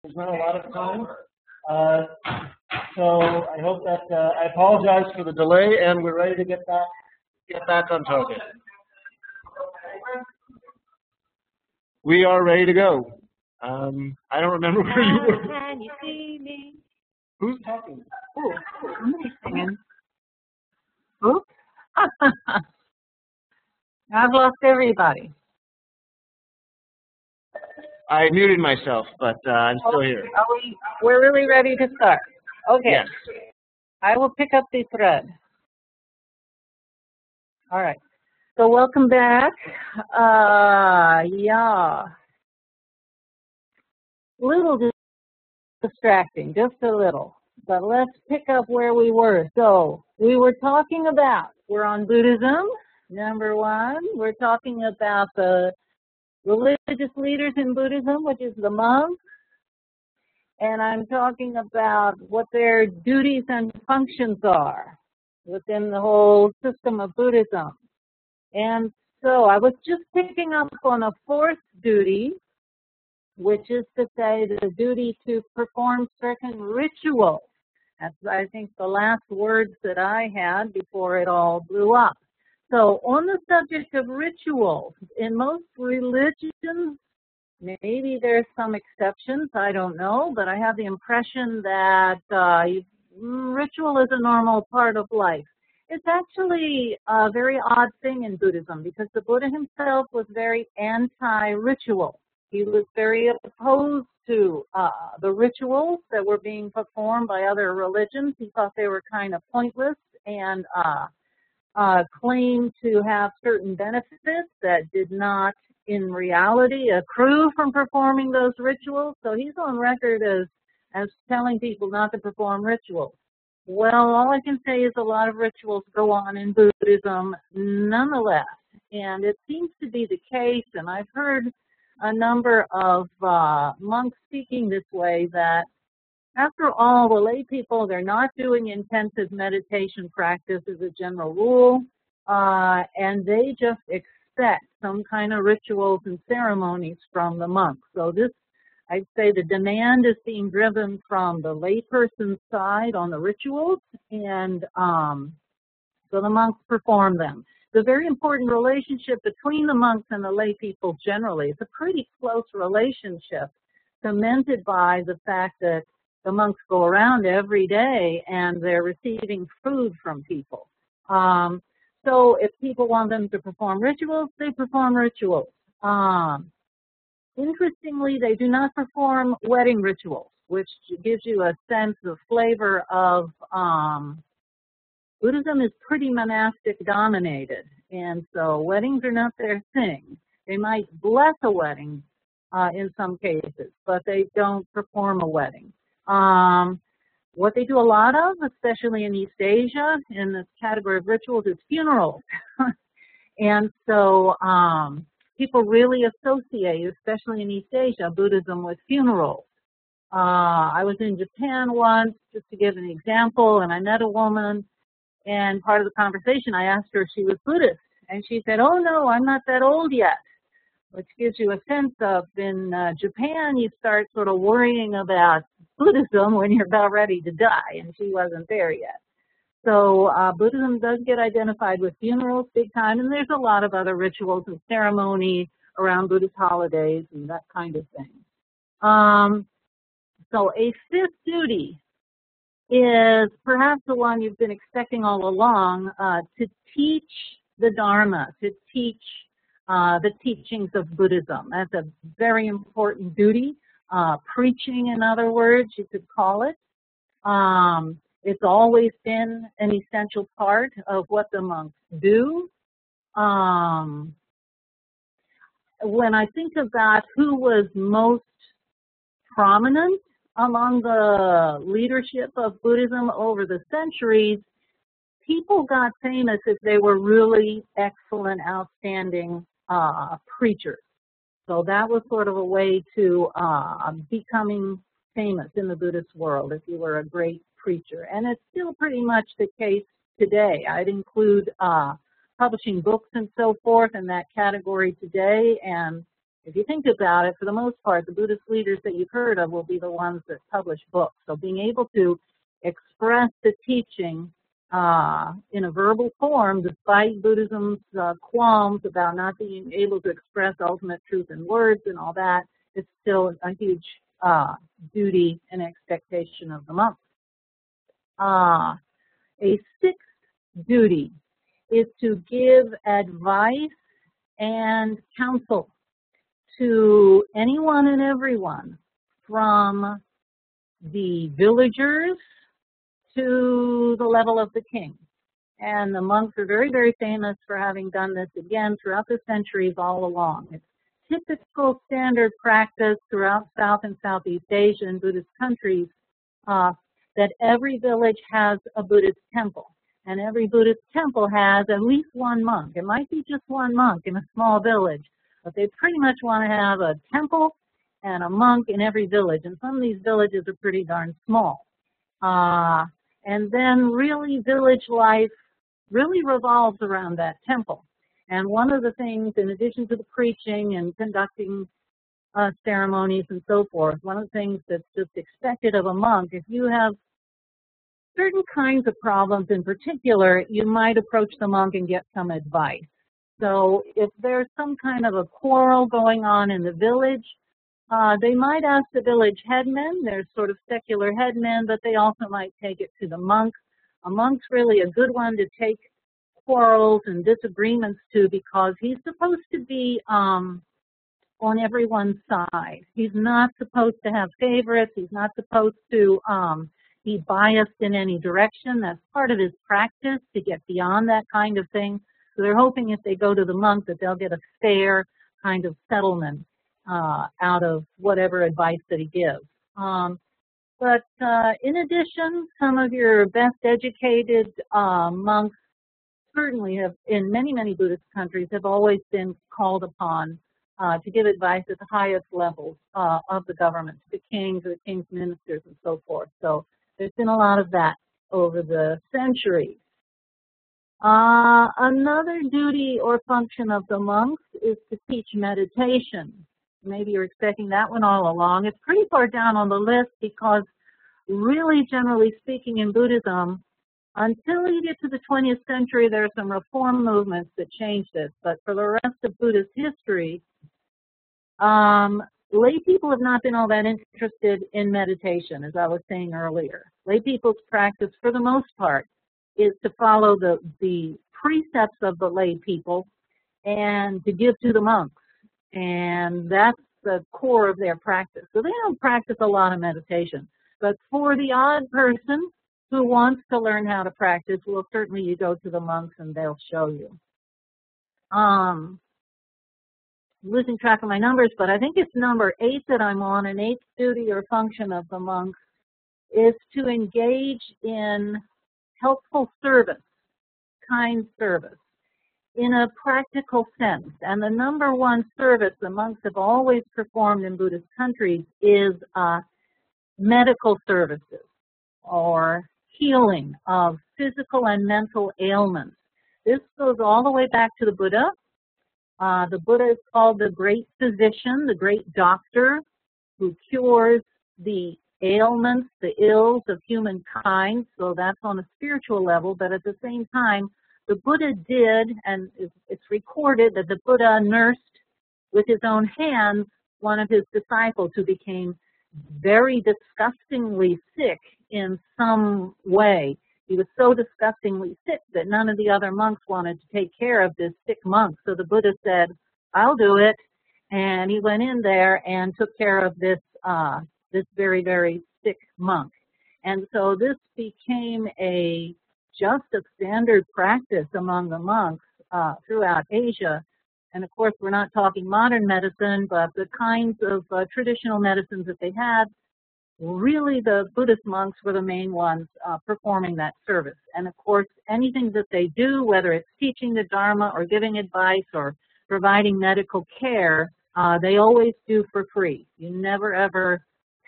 There's not a lot of time. Uh, so I hope that I apologize for the delay, and we're ready to get back on target. We are ready to go. I don't remember where you were. Can you see me? Who's talking? Oh, somebody's singing. Oops. I've lost everybody. I muted myself, but I'm still here. We're really ready to start. Okay. Yes. I will pick up the thread. All right. So welcome back. Yeah. Little distracting, just a little. But let's pick up where we were. So we were talking about, we're on Buddhism, number one. We're talking about the religious leaders in Buddhism, which is the monks. And I'm talking about what their duties and functions are within the whole system of Buddhism. And so I was just picking up on a fourth duty, which is to say the duty to perform certain rituals. That's, I think, the last words that I had before it all blew up. So on the subject of rituals, in most religions, maybe there's some exceptions, I don't know, but I have the impression that ritual is a normal part of life. It's actually a very odd thing in Buddhism because the Buddha himself was very anti-ritual. He was very opposed to the rituals that were being performed by other religions. He thought they were kind of pointless and claimed to have certain benefits that did not in reality accrue from performing those rituals. So he's on record as telling people not to perform rituals. Well, all I can say is a lot of rituals go on in Buddhism nonetheless. And it seems to be the case, and I've heard a number of monks speaking this way, that after all, the lay people, they're not doing intensive meditation practice as a general rule, and they just expect some kind of rituals and ceremonies from the monks. So this, I'd say the demand is being driven from the layperson's side on the rituals, and so the monks perform them. The very important relationship between the monks and the lay people generally is a pretty close relationship, cemented by the fact that the monks go around every day and they're receiving food from people. So if people want them to perform rituals, they perform rituals. Interestingly, they do not perform wedding rituals, which gives you a sense of flavor of Buddhism is pretty monastic dominated, and so weddings are not their thing. They might bless a wedding in some cases, but they don't perform a wedding. What they do a lot of, especially in East Asia, in this category of rituals, is funerals. And so people really associate, especially in East Asia, Buddhism with funerals. I was in Japan once, just to give an example, and I met a woman, and part of the conversation I asked her if she was Buddhist, and she said, "Oh no, I'm not that old yet," which gives you a sense of, in Japan, you start sort of worrying about Buddhism when you're about ready to die, and she wasn't there yet. So Buddhism does get identified with funerals big time, and there's a lot of other rituals and ceremony around Buddhist holidays and that kind of thing. So a fifth duty is perhaps the one you've been expecting all along, to teach the Dharma, to teach the teachings of Buddhism. That's a very important duty. Preaching, in other words, you could call it. It's always been an essential part of what the monks do. When I think about who was most prominent among the leadership of Buddhism over the centuries, people got famous if they were really excellent, outstanding preachers. So that was sort of a way to becoming famous in the Buddhist world, if you were a great preacher. And it's still pretty much the case today. I'd include publishing books and so forth in that category today, and If you think about it, for the most part, the Buddhist leaders that you've heard of will be the ones that publish books. So being able to express the teaching in a verbal form, despite Buddhism's qualms about not being able to express ultimate truth in words and all that, is still a huge duty and expectation of the monks. A sixth duty is to give advice and counsel to anyone and everyone, from the villagers to the level of the king. And the monks are very, very famous for having done this again throughout the centuries all along. It's typical standard practice throughout South and Southeast Asia and Buddhist countries that every village has a Buddhist temple. And every Buddhist temple has at least one monk. It might be just one monk in a small village, but they pretty much want to have a temple and a monk in every village. And some of these villages are pretty darn small. And then really village life really revolves around that temple. And one of the things, in addition to the preaching and conducting ceremonies and so forth, one of the things that's just expected of a monk, if you have certain kinds of problems in particular, you might approach the monk and get some advice. So if there's some kind of a quarrel going on in the village, they might ask the village headman. There's sort of secular headmen, but they also might take it to the monk. A monk's really a good one to take quarrels and disagreements to, because he's supposed to be on everyone's side. He's not supposed to have favorites. He's not supposed to be biased in any direction. That's part of his practice, to get beyond that kind of thing. So they're hoping if they go to the monk that they'll get a fair kind of settlement out of whatever advice that he gives. But in addition, some of your best educated monks certainly have, in many, many Buddhist countries, have always been called upon to give advice at the highest levels of the government, to the kings, or the king's ministers, and so forth. So there's been a lot of that over the centuries. Another duty or function of the monks is to teach meditation. Maybe you're expecting that one all along. It's pretty far down on the list, because really, generally speaking, in Buddhism, until you get to the 20th century, there are some reform movements that changed this. But for the rest of Buddhist history, lay people have not been all that interested in meditation, as I was saying earlier. Lay people's practice, for the most part, is to follow the precepts of the lay people and to give to the monks. And that's the core of their practice. So they don't practice a lot of meditation. But for the odd person who wants to learn how to practice, well, certainly you go to the monks and they'll show you. Losing track of my numbers, but I think it's number 8 that I'm on. An 8th duty or function of the monks is to engage in helpful service, kind service, in a practical sense. And the number one service the monks have always performed in Buddhist countries is medical services, or healing of physical and mental ailments. This goes all the way back to the Buddha. The Buddha is called the great physician, the great doctor, who cures the ailments, the ills of humankind. So that's on a spiritual level, but at the same time, the Buddha did, and it's recorded that the Buddha nursed with his own hands one of his disciples who became very disgustingly sick in some way. He was so disgustingly sick that none of the other monks wanted to take care of this sick monk. So the Buddha said, I'll do it. And he went in there and took care of this very, very sick monk. And so this became just a standard practice among the monks throughout Asia. And of course, we're not talking modern medicine, but the kinds of traditional medicines that they had, really the Buddhist monks were the main ones performing that service. And of course, anything that they do, whether it's teaching the Dharma or giving advice or providing medical care, they always do for free. You never ever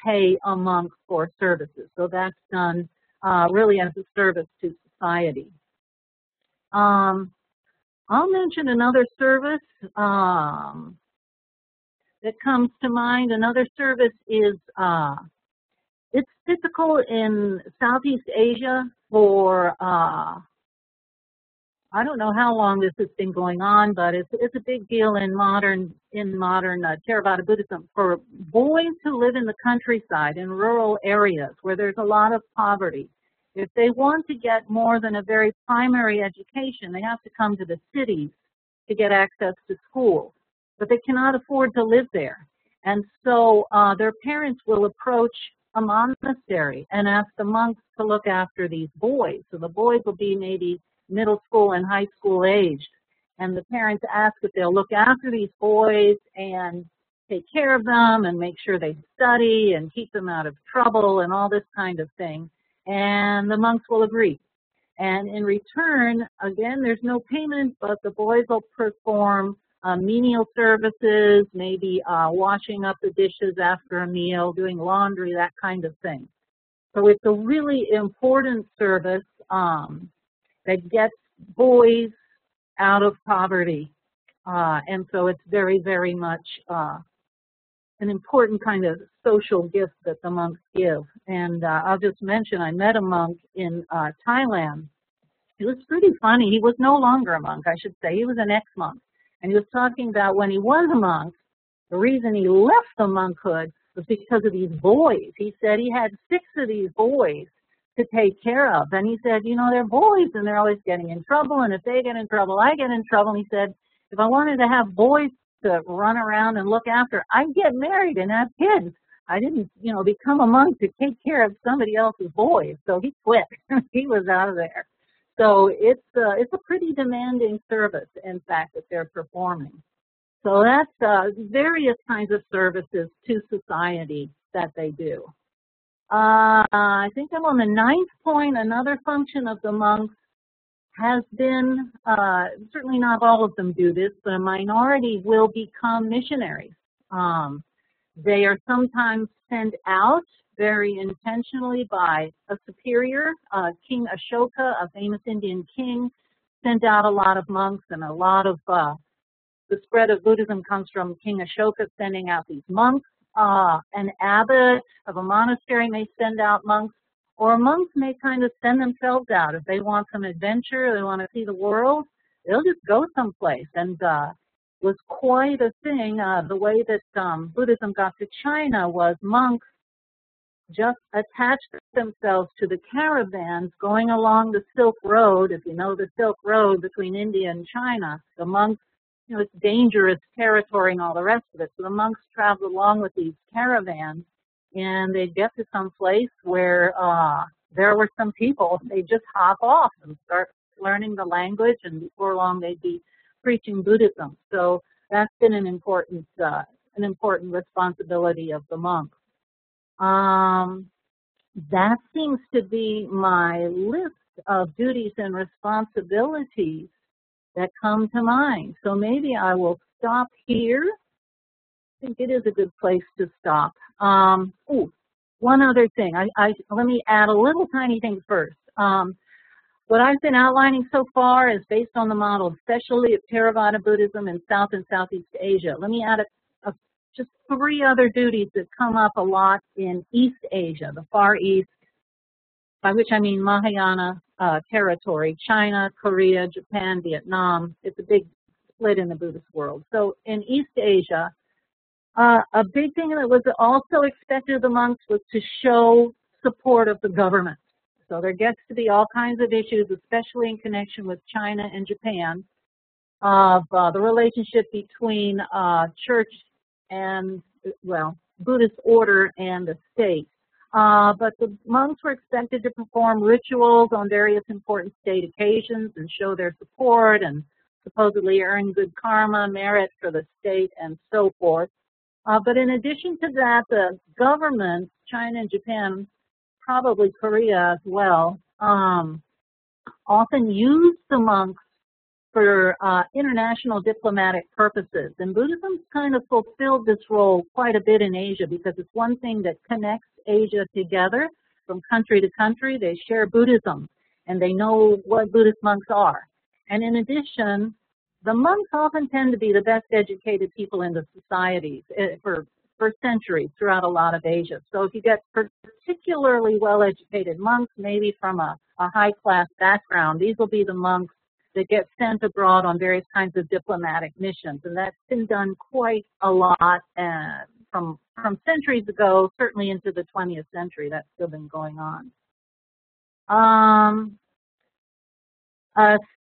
pay a monk for services. So that's done really as a service to society. I'll mention another service. that comes to mind. Another service is, it's typical in Southeast Asia for, I don't know how long this has been going on, but it's a big deal in modern Theravada Buddhism for boys who live in the countryside, in rural areas where there's a lot of poverty. If they want to get more than a very primary education, they have to come to the cities to get access to school, but they cannot afford to live there. And so their parents will approach a monastery and ask the monks to look after these boys. So the boys will be maybe middle school and high school aged. And the parents ask if they'll look after these boys and take care of them and make sure they study and keep them out of trouble and all this kind of thing. And the monks will agree. And in return, again, there's no payment, but the boys will perform menial services, maybe washing up the dishes after a meal, doing laundry, that kind of thing. So it's a really important service that gets boys out of poverty. And so it's very, very much an important kind of social gift that the monks give. And I'll just mention, I met a monk in Thailand. It was pretty funny. He was no longer a monk, I should say. He was an ex-monk. And he was talking about when he was a monk, the reason he left the monkhood was because of these boys. He said he had 6 of these boys to take care of. And he said, you know, they're boys and they're always getting in trouble. And if they get in trouble, I get in trouble. And he said, if I wanted to have boys to run around and look after, I'd get married and have kids. I didn't, you know, become a monk to take care of somebody else's boys. So he quit. He was out of there. So it's a pretty demanding service, in fact, that they're performing. So that's various kinds of services to society that they do. I think I'm on the 9th point. Another function of the monks has been, certainly not all of them do this, but a minority will become missionaries. They are sometimes sent out very intentionally by a superior. King Ashoka, a famous Indian king, sent out a lot of monks, and a lot of the spread of Buddhism comes from King Ashoka sending out these monks. An abbot of a monastery may send out monks, or monks may kind of send themselves out. If they want some adventure, they want to see the world, they'll just go someplace. And was quite a thing. The way that Buddhism got to China was monks just attached themselves to the caravans going along the Silk Road. If you know the Silk Road between India and China, the monks, you know, it's dangerous territory and all the rest of it. So the monks traveled along with these caravans, and they'd get to some place where there were some people. They'd just hop off and start learning the language, and before long they'd be preaching Buddhism. So that's been an important responsibility of the monks. That seems to be my list of duties and responsibilities that come to mind. So maybe I will stop here. I think it is a good place to stop. One other thing. Let me add a little tiny thing first. What I've been outlining so far is based on the model, especially of Theravada Buddhism in South and Southeast Asia. Let me add just 3 other duties that come up a lot in East Asia, the Far East, by which I mean Mahayana territory, China, Korea, Japan, Vietnam. It's a big split in the Buddhist world. So in East Asia, a big thing that was also expected of the monks was to show support of the government. So there gets to be all kinds of issues, especially in connection with China and Japan, of the relationship between church and, well, Buddhist order and the state. But the monks were expected to perform rituals on various important state occasions and show their support and supposedly earn good karma, merit for the state, and so forth. But in addition to that, the government, China and Japan, probably Korea as well, often used the monks for international diplomatic purposes. And Buddhism kind of fulfilled this role quite a bit in Asia because it's one thing that connects Asia together from country to country. They share Buddhism and they know what Buddhist monks are. And in addition, the monks often tend to be the best educated people in the societies for centuries throughout a lot of Asia. So if you get particularly well-educated monks, maybe from a high-class background, these will be the monks that get sent abroad on various kinds of diplomatic missions. And that's been done quite a lot from centuries ago, certainly into the 20th century. That's still been going on.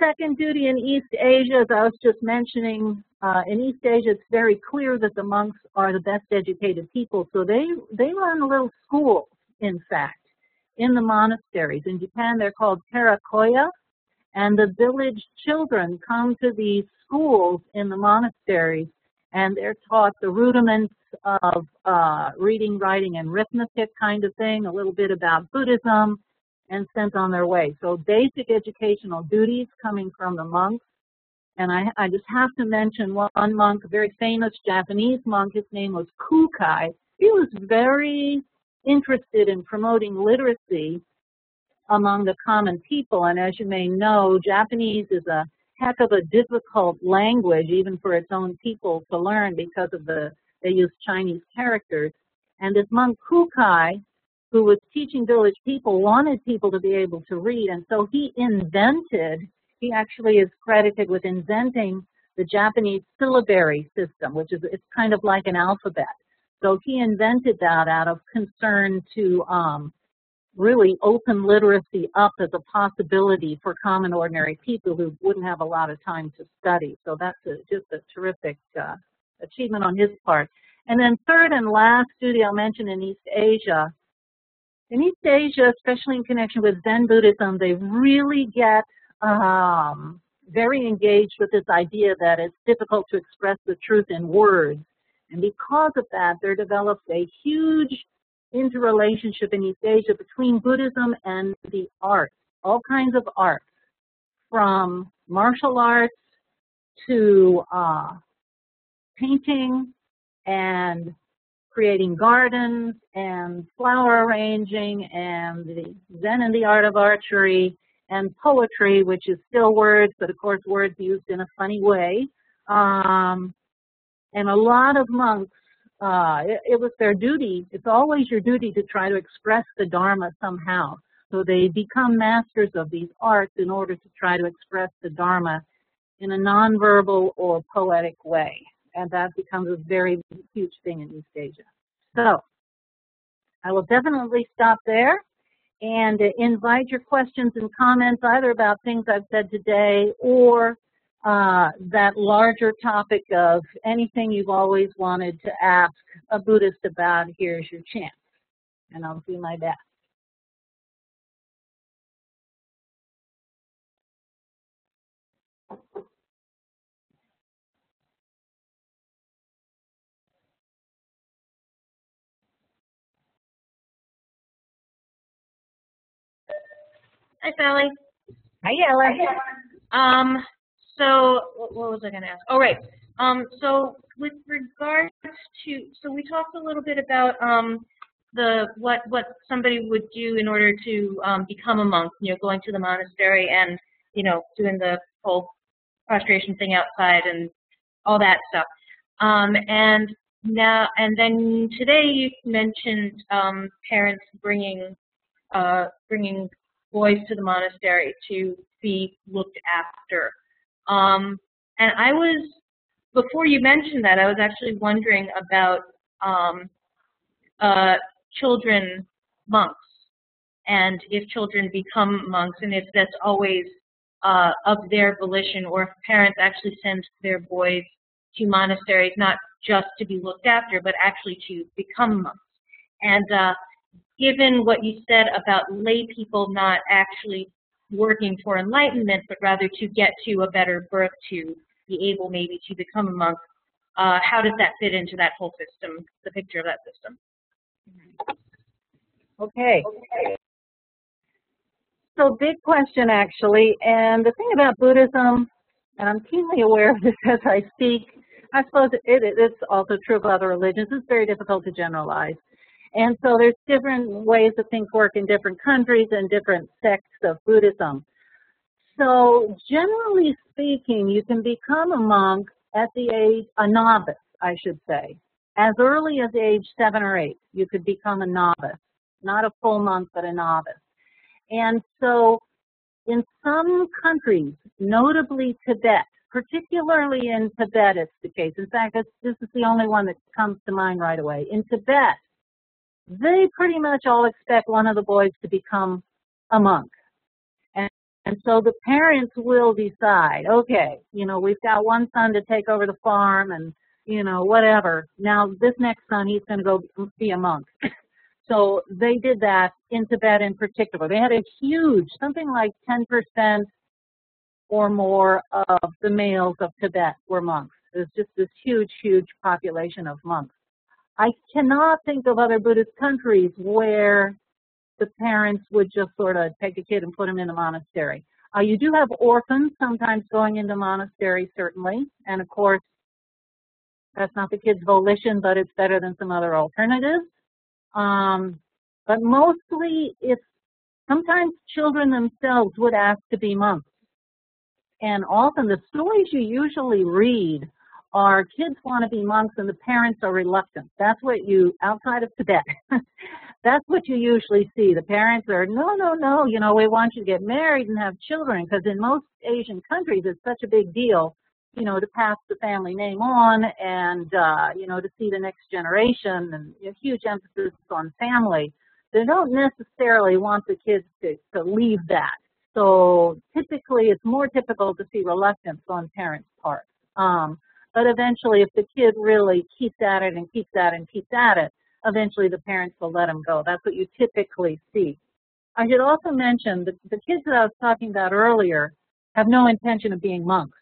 Second duty in East Asia, as I was just mentioning, in East Asia it's very clear that the monks are the best educated people. So they run little schools, in fact, in the monasteries. In Japan they're called terakoya, and the village children come to these schools in the monasteries, and they're taught the rudiments of reading, writing, and arithmetic kind of thing, a little bit about Buddhism, and sent on their way. So basic educational duties coming from the monks. And I just have to mention one monk, a very famous Japanese monk. His name was Kukai. He was very interested in promoting literacy among the common people. And as you may know, Japanese is a heck of a difficult language, even for its own people to learn, because of they use Chinese characters. And this monk Kukai, who was teaching village people, wanted people to be able to read. And so he actually is credited with inventing the Japanese syllabary system, which is, it's kind of like an alphabet. So he invented that out of concern to really open literacy up as a possibility for common ordinary people who wouldn't have a lot of time to study. So that's just a terrific achievement on his part. And then third and last duty I'll mention in East Asia. In East Asia, especially in connection with Zen Buddhism, they really get very engaged with this idea that it's difficult to express the truth in words. And because of that, there develops a huge interrelationship in East Asia between Buddhism and the arts, all kinds of arts, from martial arts to painting and creating gardens and flower arranging and the Zen and the art of archery and poetry, which is still words, but of course words used in a funny way. And a lot of monks, it was their duty, it's always your duty to try to express the Dharma somehow. So they become masters of these arts in order to try to express the Dharma in a nonverbal or poetic way. And that becomes a very huge thing in East Asia. So I will definitely stop there and invite your questions and comments either about things I've said today or that larger topic of anything you've always wanted to ask a Buddhist about. Here's your chance, and I'll do my best. Hi, Sallie. Hi, Ella. So what was I going to ask? Oh, right. So with regards to, so we talked a little bit about what somebody would do in order to become a monk. You know, going to the monastery and doing the whole prostration thing outside and all that stuff. And then today you mentioned parents bringing boys to the monastery to be looked after. And I was, before you mentioned that, I was actually wondering about children monks, and if children become monks, and if that's always of their volition, or if parents actually send their boys to monasteries not just to be looked after, but actually to become monks. And given what you said about lay people not actually working for enlightenment, but rather to get to a better birth, to be able maybe to become a monk, how does that fit into that whole system, the picture of that system? Okay. So big question, actually. And the thing about Buddhism, and I'm keenly aware of this as I speak, I suppose it's also true of other religions, it's very difficult to generalize. And so there's different ways that things work in different countries and different sects of Buddhism. so generally speaking, you can become a monk at the age, a novice, I should say. As early as age 7 or 8, you could become a novice. Not a full monk, but a novice. And so in some countries, notably Tibet, particularly in Tibet it's the case. In fact, this is the only one that comes to mind right away. In Tibet, they pretty much all expect one of the boys to become a monk. And so the parents will decide, okay, you know, we've got one son to take over the farm and, you know, whatever. Now this next son, he's going to go be a monk. So they did that in Tibet in particular. They had a huge, something like 10% or more of the males of Tibet were monks. There's just this huge, huge population of monks. I cannot think of other Buddhist countries where the parents would just sort of take a kid and put him in a monastery. You do have orphans sometimes going into monasteries, certainly, and of course, that's not the kid's volition, but it's better than some other alternatives. But mostly, it's sometimes children themselves would ask to be monks. And often the stories you usually read are kids want to be monks and the parents are reluctant. That's what you, outside of Tibet, that's what you usually see. The parents are, no, no, no, you know, we want you to get married and have children, because in most Asian countries it's such a big deal, you know, to pass the family name on and, you know, to see the next generation, and a huge emphasis on family. They don't necessarily want the kids to leave that. So typically it's more typical to see reluctance on parents' part. But eventually if the kid really keeps at it and keeps at it and keeps at it, eventually the parents will let him go. That's what you typically see. I should also mention that the kids that I was talking about earlier have no intention of being monks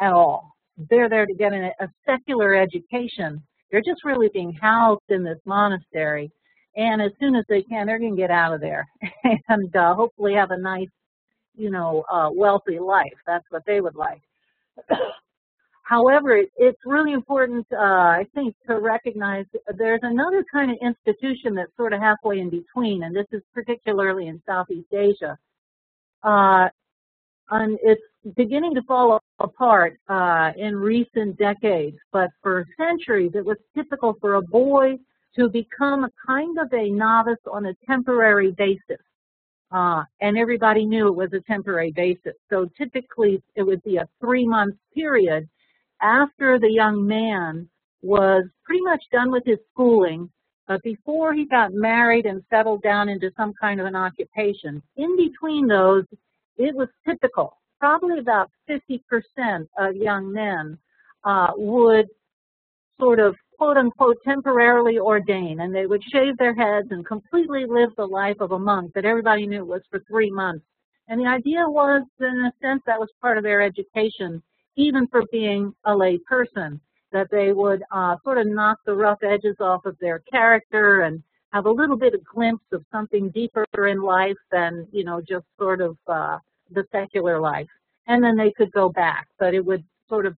at all. They're there to get a secular education. They're just really being housed in this monastery. And as soon as they can, they're going to get out of there and hopefully have a nice, you know, wealthy life. That's what they would like. However, it's really important, I think, to recognize there's another kind of institution that's sort of halfway in between, and this is particularly in Southeast Asia. And it's beginning to fall apart in recent decades, but for centuries it was typical for a boy to become a kind of a novice on a temporary basis. And everybody knew it was a temporary basis. So typically it would be a 3-month period after the young man was pretty much done with his schooling, but before he got married and settled down into some kind of an occupation. In between those, it was typical. Probably about 50% of young men would sort of, quote unquote, temporarily ordain, and they would shave their heads and completely live the life of a monk that everybody knew was for 3 months. And the idea was, in a sense, that was part of their education, even for being a lay person, that they would sort of knock the rough edges off of their character and have a little bit of glimpse of something deeper in life than, you know, just sort of the secular life. And then they could go back, but it would sort of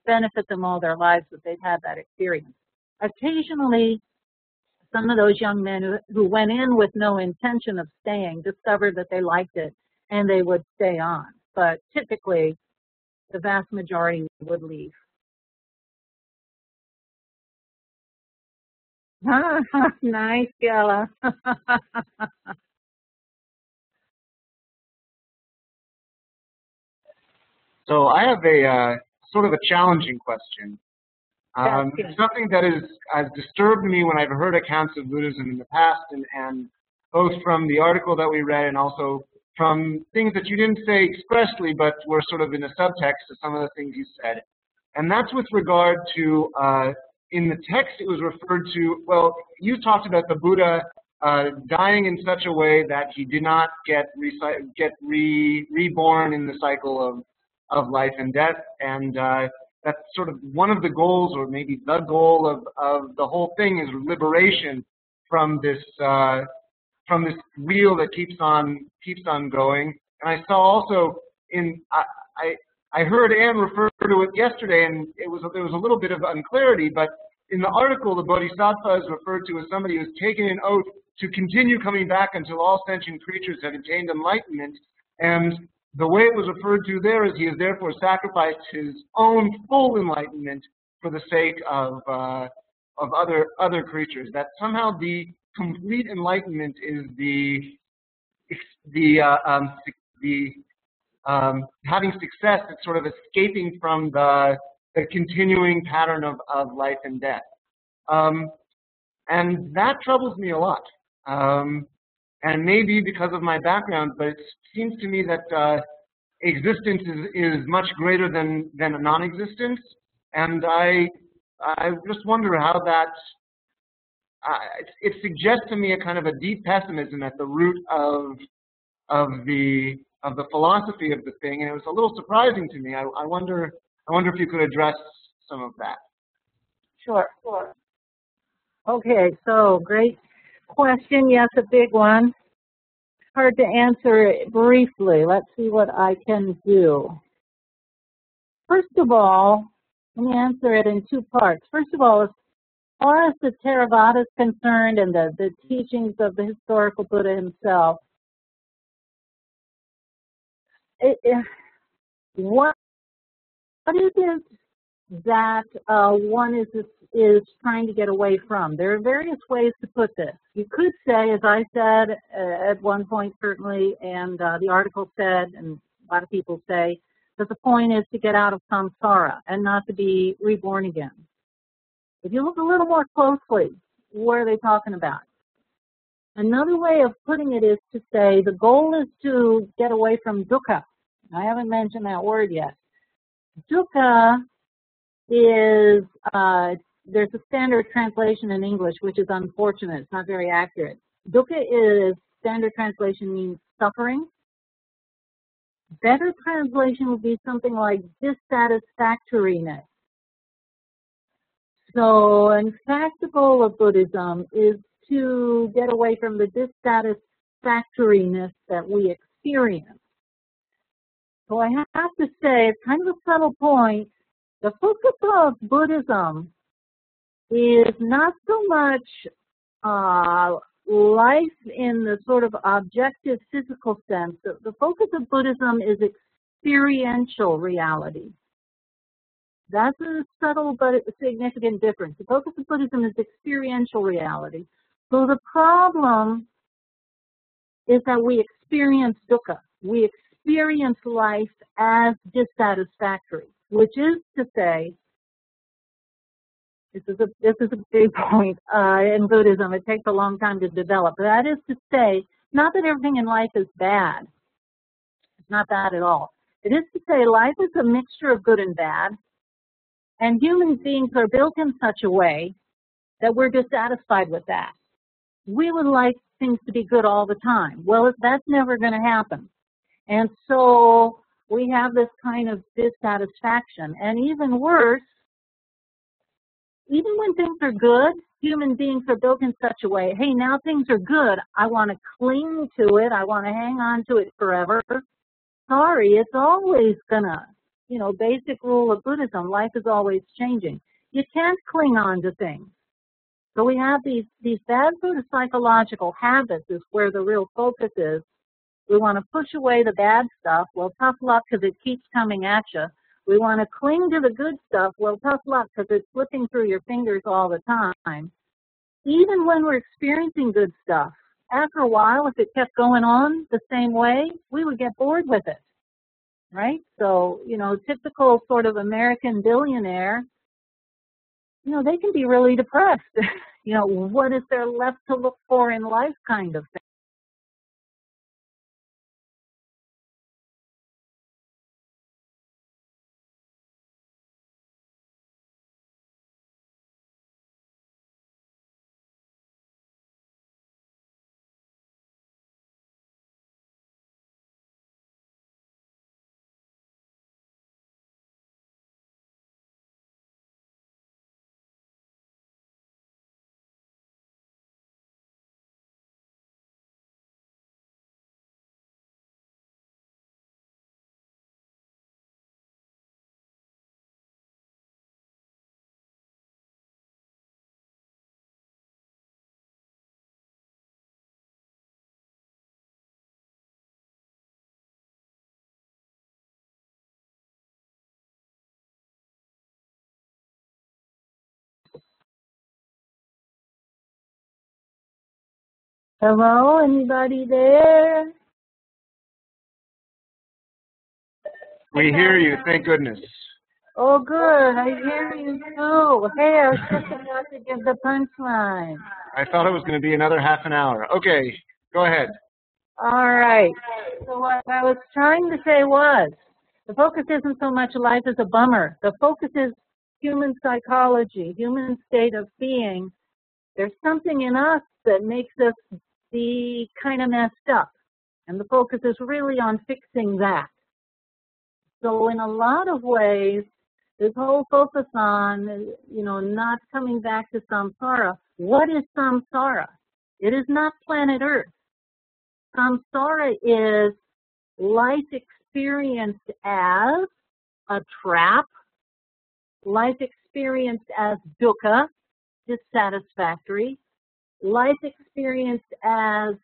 benefit them all their lives that they'd had that experience. Occasionally, some of those young men who went in with no intention of staying discovered that they liked it and they would stay on. But typically, the vast majority would leave. Nice, Gala. So I have a sort of a challenging question. Something that has disturbed me when I've heard accounts of Buddhism in the past, and both from the article that we read and also from things that you didn't say expressly, but were sort of in the subtext of some of the things you said. And that's with regard to, in the text it was referred to, well, you talked about the Buddha dying in such a way that he did not get reborn in the cycle of life and death, and that's sort of one of the goals, or maybe the goal of the whole thing, is liberation from this wheel that keeps on going. And I saw also I heard Anne refer to it yesterday, and there was a little bit of unclarity, but in the article, the Bodhisattva is referred to as somebody who's taken an oath to continue coming back until all sentient creatures have attained enlightenment. And the way it was referred to there is he has therefore sacrificed his own full enlightenment for the sake of other creatures. That somehow the complete enlightenment is having success. It's sort of escaping from the continuing pattern of life and death, and that troubles me a lot. And maybe because of my background, but it seems to me that existence is much greater than a non-existence, and I just wonder how that. It suggests to me a kind of a deep pessimism at the root of the philosophy of the thing, and it was a little surprising to me. I wonder if you could address some of that. Sure. Okay, so great question. Yes, a big one. Hard to answer it briefly. Let's see what I can do. First of all, let me answer it in two parts. First of all, as far as the Theravada is concerned and the teachings of the historical Buddha himself, what is it that one is trying to get away from? There are various ways to put this. You could say, as I said at one point certainly, and the article said, and a lot of people say, that the point is to get out of samsara and not to be reborn again. If you look a little more closely, what are they talking about? Another way of putting it is to say the goal is to get away from dukkha. I haven't mentioned that word yet. Dukkha is, there's a standard translation in English, which is unfortunate. It's not very accurate. Dukkha is, standard translation means suffering. Better translation would be something like dissatisfactoriness. So, in fact, the goal of Buddhism is to get away from the dissatisfactoriness that we experience. So I have to say, it's kind of a subtle point. The focus of Buddhism is not so much life in the sort of objective physical sense. The focus of Buddhism is experiential reality. That's a subtle but significant difference. The focus of Buddhism is experiential reality. So the problem is that we experience dukkha. We experience life as dissatisfactory, which is to say, this is a big point in Buddhism. It takes a long time to develop. That is to say, not that everything in life is bad. It's not bad at all. It is to say life is a mixture of good and bad, and human beings are built in such a way that we're dissatisfied with that. We would like things to be good all the time. Well, that's never going to happen. And so we have this kind of dissatisfaction. And even worse, even when things are good, human beings are built in such a way, hey, now things are good. I want to cling to it. I want to hang on to it forever. Sorry, it's always going to, basic rule of Buddhism, life is always changing. You can't cling on to things. So we have these bad sort of psychological habits is where the real focus is. We want to push away the bad stuff. Well, tough luck because it keeps coming at you. We want to cling to the good stuff. Well, tough luck because it's slipping through your fingers all the time. Even when we're experiencing good stuff, after a while, if it kept going on the same way, we would get bored with it, right? So, typical sort of American billionaire, they can be really depressed. What is there left to look for in life kind of thing. Hello, anybody there? We hear you, thank goodness. Oh, good. I hear you too. Hey, I was just about to give the punchline. I thought it was going to be another half an hour. Okay, go ahead. All right. So what I was trying to say was, the focus isn't so much life is a bummer. The focus is human psychology, human state of being. There's something in us that makes us be kind of messed up. And the focus is really on fixing that. So in a lot of ways, this whole focus on, not coming back to samsara. What is samsara? It is not planet Earth. Samsara is life experienced as a trap, life experienced as dukkha, dissatisfactory, life experienced as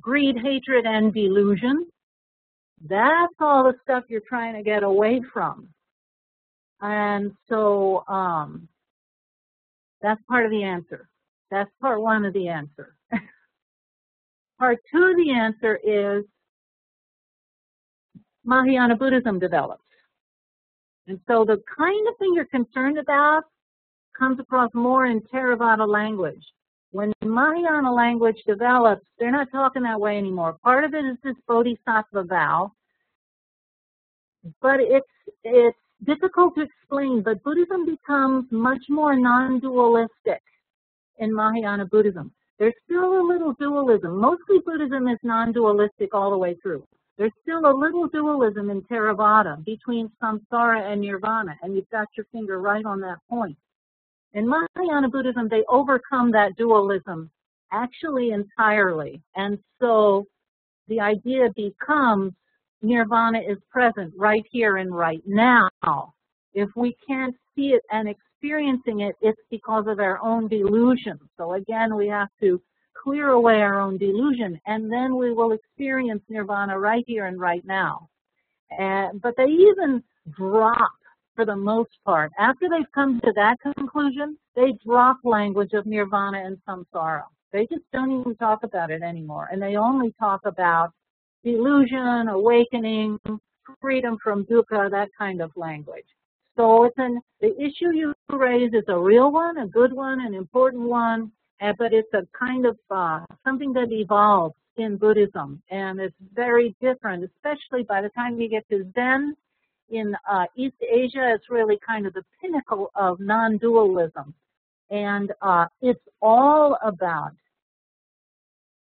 greed, hatred, and delusion. That's all the stuff you're trying to get away from. And so that's part of the answer. That's part one of the answer. Part two of the answer is Mahayana Buddhism develops. And so the kind of thing you're concerned about comes across more in Theravada language. When Mahayana language develops, they're not talking that way anymore. Part of it is this bodhisattva vow, but it's difficult to explain, but Buddhism becomes much more non-dualistic in Mahayana Buddhism. There's still a little dualism. Mostly Buddhism is non-dualistic all the way through. There's still a little dualism in Theravada between samsara and nirvana, and you've got your finger right on that point. In Mahayana Buddhism, they overcome that dualism actually entirely. And so the idea becomes nirvana is present right here and right now. If we can't see it and experiencing it, it's because of our own delusion. So again, we have to clear away our own delusion, and then we will experience nirvana right here and right now. But they even drop, for the most part. After they've come to that conclusion, they drop language of nirvana and samsara. They just don't even talk about it anymore. And they only talk about delusion, awakening, freedom from dukkha, that kind of language. So the issue you raise is a real one, a good one, an important one, but it's a kind of something that evolves in Buddhism. And it's very different, especially by the time you get to Zen. In East Asia, it's really kind of the pinnacle of non-dualism. And it's all about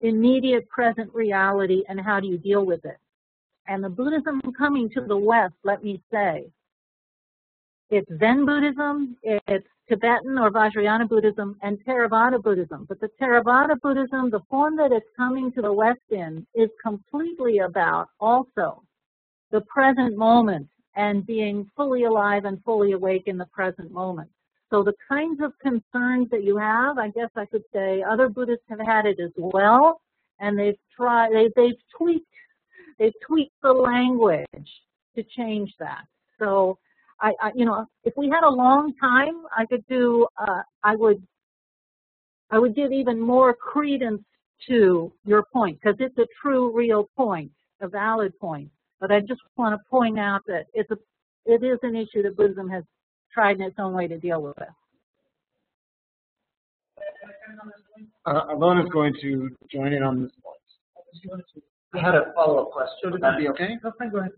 immediate present reality and how do you deal with it. And the Buddhism coming to the West, let me say, it's Zen Buddhism, it's Tibetan or Vajrayana Buddhism, and Theravada Buddhism. But the Theravada Buddhism, the form that it's coming to the West in, is completely about also the present moment and being fully alive and fully awake in the present moment. So the kinds of concerns that you have, I guess I could say other Buddhists have had it as well, and they've tweaked the language to change that. So I if we had a long time, I could do I would give even more credence to your point, because it's a true, real point, a valid point. But I just want to point out that it is an issue that Buddhism has tried in its own way to deal with it. Alona's going to join in on this point. I had a follow-up question. Would that be okay? Okay, go ahead.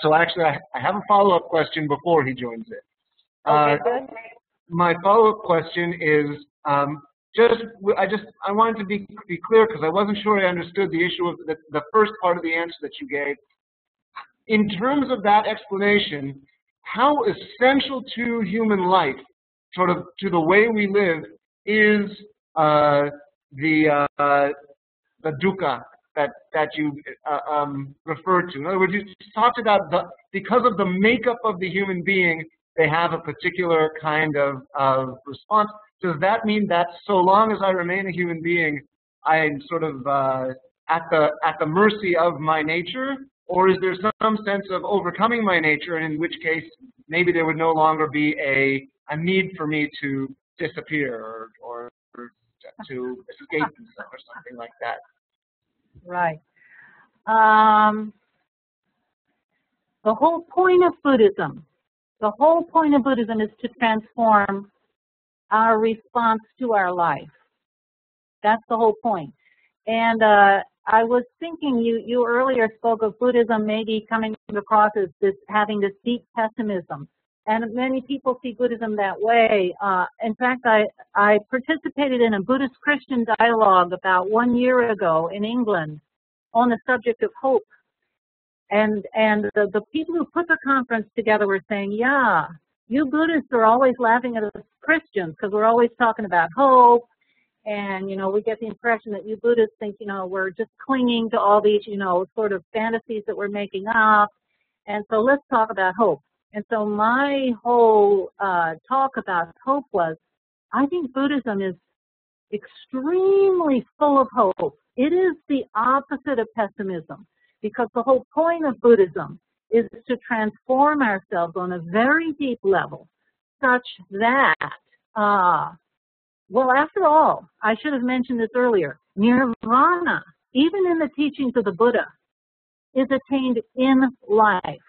So actually, I have a follow-up question before he joins in. Okay, good. My follow-up question is I wanted to be clear because I wasn't sure I understood the issue of the first part of the answer that you gave. In terms of that explanation, how essential to human life, sort of to the way we live, is the dukkha that you referred to? In other words, you talked about because of the makeup of the human being, they have a particular kind of response. Does that mean that so long as I remain a human being, I'm sort of at the mercy of my nature? Or is there some sense of overcoming my nature, and in which case maybe there would no longer be a need for me to disappear or to escape or something like that. Right. The whole point of Buddhism is to transform our response to our life. That's the whole point. And I was thinking, you earlier spoke of Buddhism maybe coming across as this having this deep pessimism. And many people see Buddhism that way. In fact, I participated in a Buddhist-Christian dialogue about 1 year ago in England on the subject of hope. And the people who put the conference together were saying, yeah, you Buddhists are always laughing at us Christians because we're always talking about hope. And, you know, we get the impression that you Buddhists think, you know, we're just clinging to all these, you know, sort of fantasies that we're making up. And so let's talk about hope. And so my whole talk about hope was, I think Buddhism is extremely full of hope. It is the opposite of pessimism, because the whole point of Buddhism is to transform ourselves on a very deep level, such that, well, after all, I should have mentioned this earlier, nirvana, even in the teachings of the Buddha, is attained in life.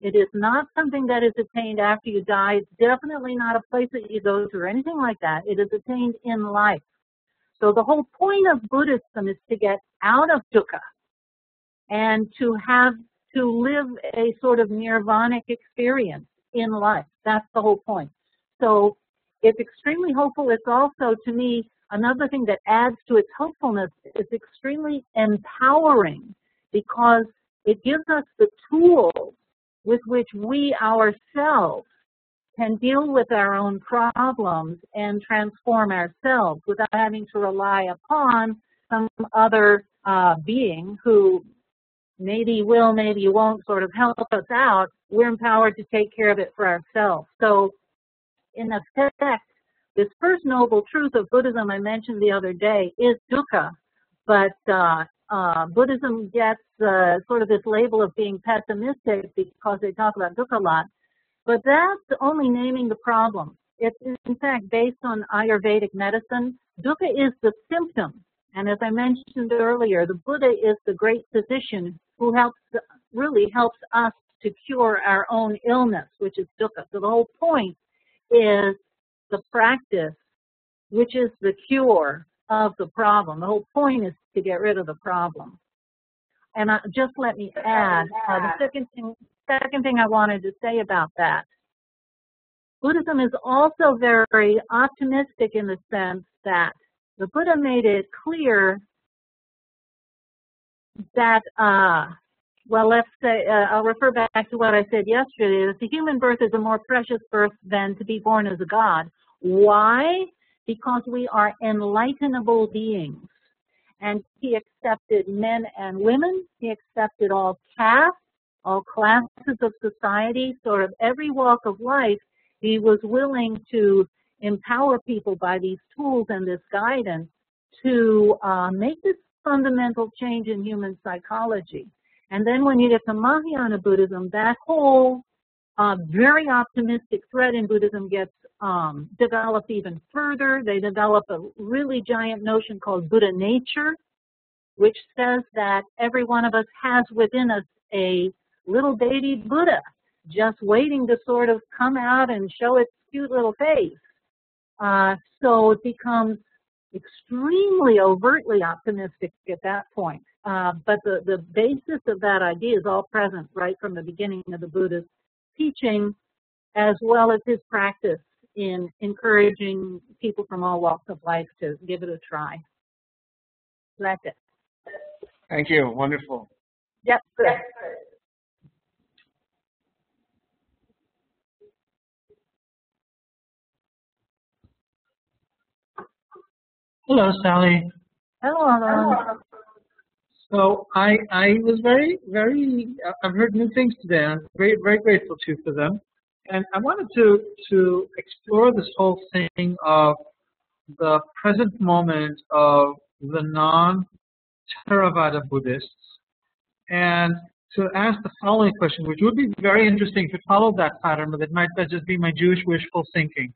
It is not something that is attained after you die. It's definitely not a place that you go to or anything like that. It is attained in life. So the whole point of Buddhism is to get out of dukkha and to live a sort of nirvanic experience in life. That's the whole point. So it's extremely hopeful. It's also, to me, another thing that adds to its hopefulness. It's extremely empowering because it gives us the tools with which we ourselves can deal with our own problems and transform ourselves without having to rely upon some other being who maybe will, maybe won't sort of help us out. We're empowered to take care of it for ourselves. So in effect, this first noble truth of Buddhism I mentioned the other day is dukkha, but Buddhism gets sort of this label of being pessimistic because they talk about dukkha a lot, but that's only naming the problem. It's in fact based on Ayurvedic medicine. Dukkha is the symptom, and as I mentioned earlier, the Buddha is the great physician who really helps us to cure our own illness, which is dukkha. So the whole point is the practice, which is the cure of the problem. The whole point is to get rid of the problem. And just let me add, the second thing I wanted to say about that, Buddhism is also very optimistic in the sense that the Buddha made it clear that, well, let's say, I'll refer back to what I said yesterday, that the human birth is a more precious birth than to be born as a god. Why? Because we are enlightenable beings. And he accepted men and women. He accepted all castes, all classes of society, sort of every walk of life. He was willing to empower people by these tools and this guidance to make this fundamental change in human psychology. And then when you get to Mahayana Buddhism, that whole very optimistic thread in Buddhism gets developed even further. They develop a really giant notion called Buddha nature, which says that every one of us has within us a little baby Buddha just waiting to sort of come out and show its cute little face. So it becomes extremely overtly optimistic at that point. But the basis of that idea is all present right from the beginning of the Buddha's teaching, as well as his practice in encouraging people from all walks of life to give it a try. So that's it. Thank you. Wonderful. Yep, good. Hello, Sallie. Hello. So I was very, I've heard new things today, and I'm very, very grateful to you for them. And I wanted to explore this whole thing of the present moment of the non-Theravada Buddhists, and to ask the following question, which would be very interesting to follow that pattern, but it might just be my Jewish wishful thinking.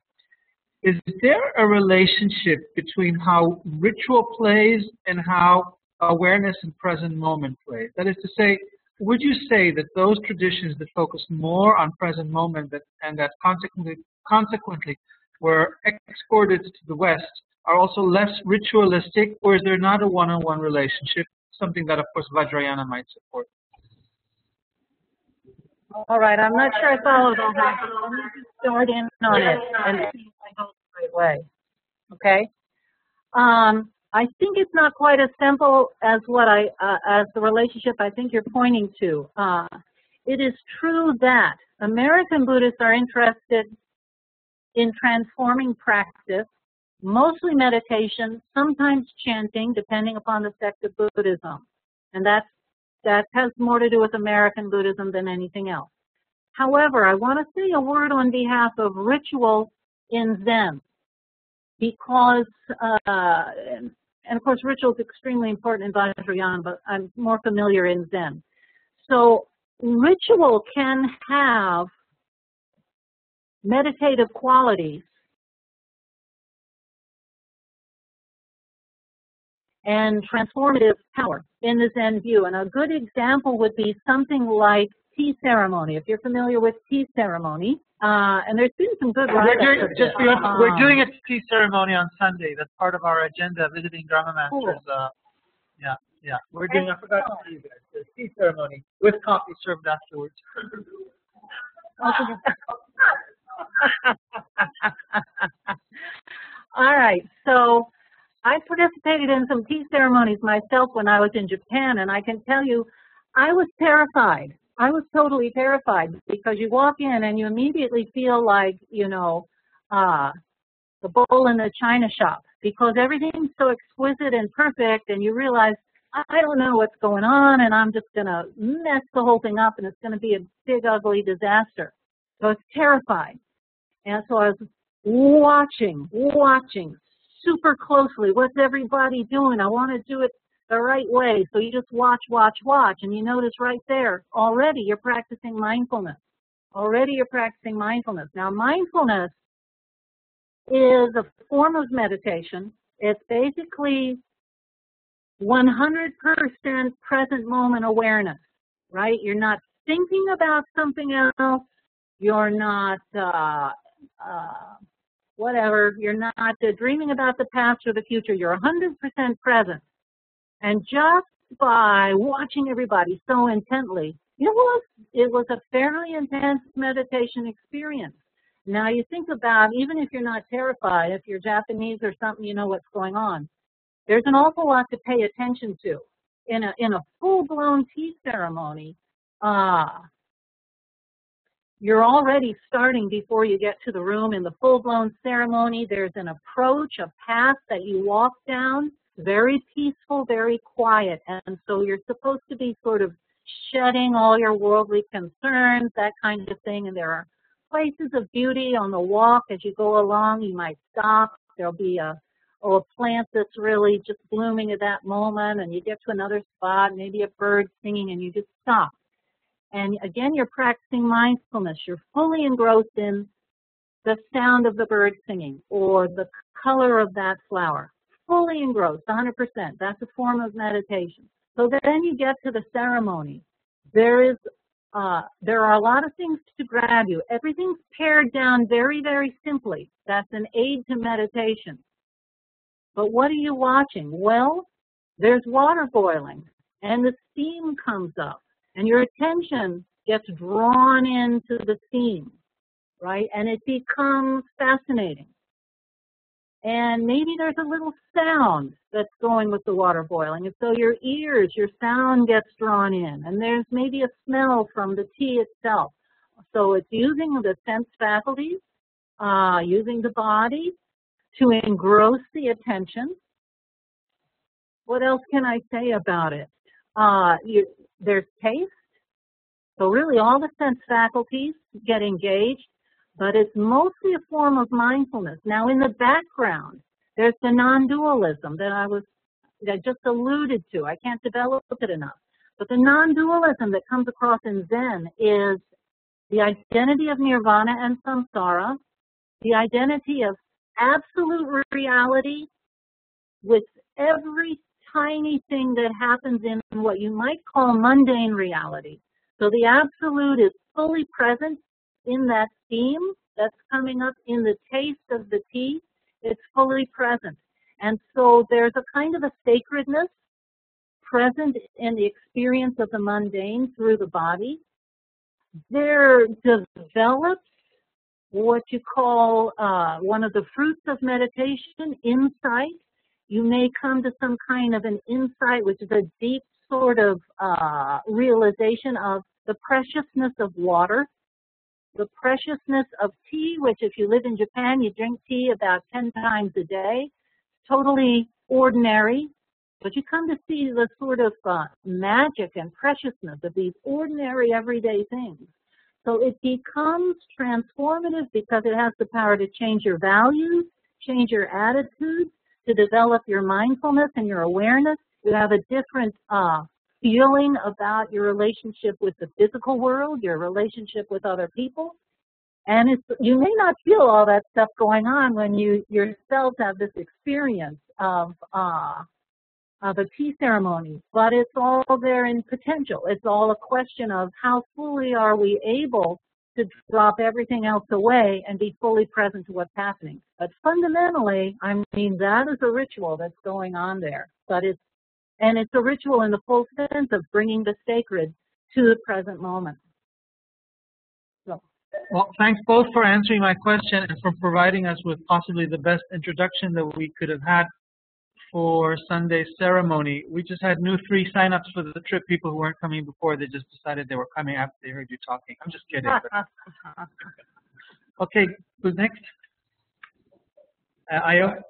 is there a relationship between how ritual plays and how awareness in present moment plays? That is to say, would you say that those traditions that focus more on present moment and that consequently were exported to the West are also less ritualistic, or is there not a one-on-one relationship, something that, of course, Vajrayana might support? All right, I'm not sure I followed all that, but let me just start in on it and see if I go the right way. Okay? I think it's not quite as simple as as the relationship I think you're pointing to. It is true that American Buddhists are interested in transforming practice, mostly meditation, sometimes chanting, depending upon the sect of Buddhism. And that has more to do with American Buddhism than anything else. However, I want to say a word on behalf of ritual in Zen, because, and of course ritual is extremely important in Vajrayana, but I'm more familiar in Zen. So ritual can have meditative qualities and transformative power in the Zen view. And a good example would be something like tea ceremony. If you're familiar with tea ceremony, and there's been some good writers. We're doing a tea ceremony on Sunday. That's part of our agenda, visiting Dharma Masters. Cool. Yeah. We're doing, I forgot to tell you guys, the tea ceremony with coffee served afterwards. All right, so I participated in some tea ceremonies myself when I was in Japan, and I can tell you, I was terrified. I was totally terrified, because you walk in and you immediately feel like, you know, the bull in the china shop, because everything's so exquisite and perfect, and you realize, I don't know what's going on, and I'm just going to mess the whole thing up, and it's going to be a big, ugly disaster. So I was terrified. And so I was watching super closely. What's everybody doing? I want to do it the right way. So you just watch, and you notice right there, already you're practicing mindfulness. Now, mindfulness is a form of meditation. It's basically 100% present moment awareness, right? You're not thinking about something else. You're not, whatever. You're not dreaming about the past or the future. You're 100% present. And just by watching everybody so intently, it was a fairly intense meditation experience. Now you think about, even if you're not terrified, if you're Japanese or something, you know what's going on. There's an awful lot to pay attention to. In a full-blown tea ceremony, you're already starting before you get to the room. In the full-blown ceremony, there's an approach, a path that you walk down, very peaceful, very quiet. And so you're supposed to be sort of shedding all your worldly concerns, that kind of thing. And there are places of beauty on the walk as you go along. You might stop. There'll be a plant that's really just blooming at that moment, and you get to another spot, maybe a bird singing, and you just stop. And again, you're practicing mindfulness. You're fully engrossed in the sound of the bird singing or the color of that flower. Fully engrossed, 100%. That's a form of meditation. So then you get to the ceremony. There are a lot of things to grab you. Everything's pared down very, very simply. That's an aid to meditation. But what are you watching? Well, there's water boiling, and the steam comes up, and your attention gets drawn into the steam, right? And it becomes fascinating. And maybe there's a little sound that's going with the water boiling. And so your sound gets drawn in. And there's maybe a smell from the tea itself. So it's using the sense faculties, using the body to engross the attention. What else can I say about it? There's taste. So really all the sense faculties get engaged. But it's mostly a form of mindfulness. Now, in the background, there's the non-dualism that I just alluded to. I can't develop it enough. But the non-dualism that comes across in Zen is the identity of nirvana and samsara, the identity of absolute reality with every tiny thing that happens in what you might call mundane reality. So the absolute is fully present in that steam that's coming up, in the taste of the tea. It's fully present. And so there's a kind of a sacredness present in the experience of the mundane through the body. There develops what you call one of the fruits of meditation, insight. You may come to some kind of an insight, which is a deep sort of realization of the preciousness of water, the preciousness of tea, which if you live in Japan, you drink tea about 10 times a day, totally ordinary. But you come to see the sort of magic and preciousness of these ordinary everyday things. So it becomes transformative because it has the power to change your values, change your attitudes, to develop your mindfulness and your awareness. You have a different feeling about your relationship with the physical world, your relationship with other people. And you may not feel all that stuff going on when you yourself have this experience of a tea ceremony, but it's all there in potential. It's all a question of how fully are we able to drop everything else away and be fully present to what's happening. But fundamentally, I mean, that is a ritual that's going on there. But it's a ritual in the full sense of bringing the sacred to the present moment. So. Well, thanks both for answering my question and for providing us with possibly the best introduction that we could have had for Sunday's ceremony. We just had new 3 sign-ups for the trip, people who weren't coming before. They just decided they were coming after they heard you talking. I'm just kidding. Okay, who's next? Ayo?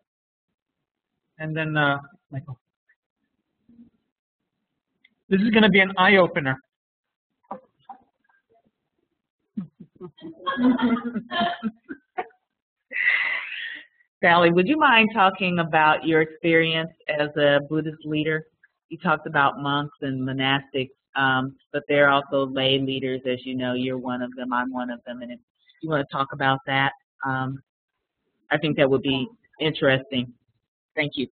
And then Michael. This is going to be an eye-opener. Sallie, would you mind talking about your experience as a Buddhist leader? You talked about monks and monastics, but there are also lay leaders, as you know. You're one of them, I'm one of them, and if you want to talk about that, I think that would be interesting. Thank you.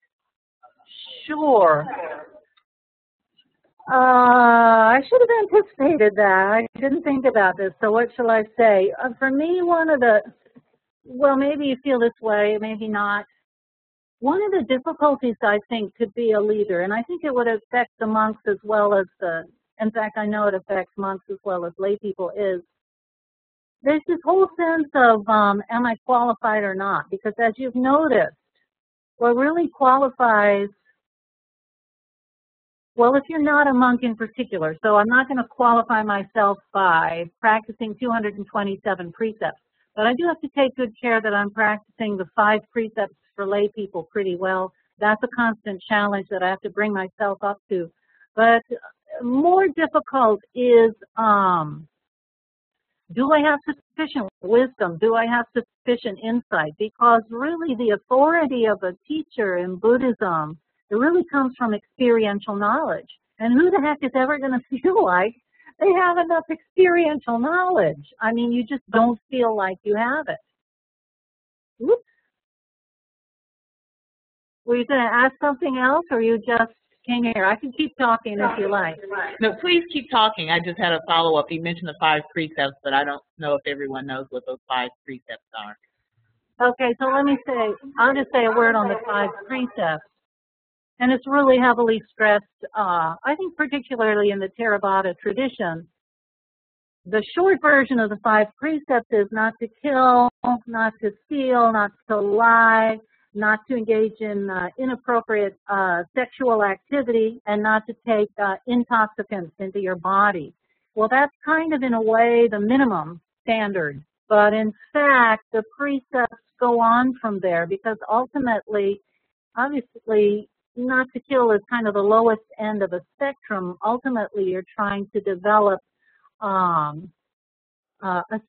Sure. I should have anticipated that. I didn't think about this, so what shall I say? For me, well, maybe you feel this way, maybe not. One of the difficulties, I think, to be a leader, and I think it would affect the monks as well as in fact, I know it affects monks as well as lay people, is there's this whole sense of, am I qualified or not? Because as you've noticed, what really qualifies, well, if you're not a monk in particular, so I'm not going to qualify myself by practicing 227 precepts, but I do have to take good care that I'm practicing the 5 precepts for lay people pretty well. That's a constant challenge that I have to bring myself up to. But more difficult is, do I have sufficient wisdom? Do I have sufficient insight? Because really the authority of a teacher in Buddhism, it really comes from experiential knowledge. And who the heck is ever going to feel like they have enough experiential knowledge? I mean, you just don't feel like you have it. Whoops. Were you going to ask something else, or you just came here? I can keep talking if you like. No, please keep talking. I just had a follow-up. You mentioned the 5 precepts, but I don't know if everyone knows what those 5 precepts are. Okay, so let me say, I'll just say a word on the 5 precepts. And it's really heavily stressed, I think particularly in the Theravada tradition. The short version of the 5 precepts is not to kill, not to steal, not to lie, not to engage in inappropriate sexual activity, and not to take intoxicants into your body. Well, that's kind of in a way the minimum standard. But in fact, the precepts go on from there because ultimately, obviously, not to kill is kind of the lowest end of a spectrum. Ultimately, you're trying to develop a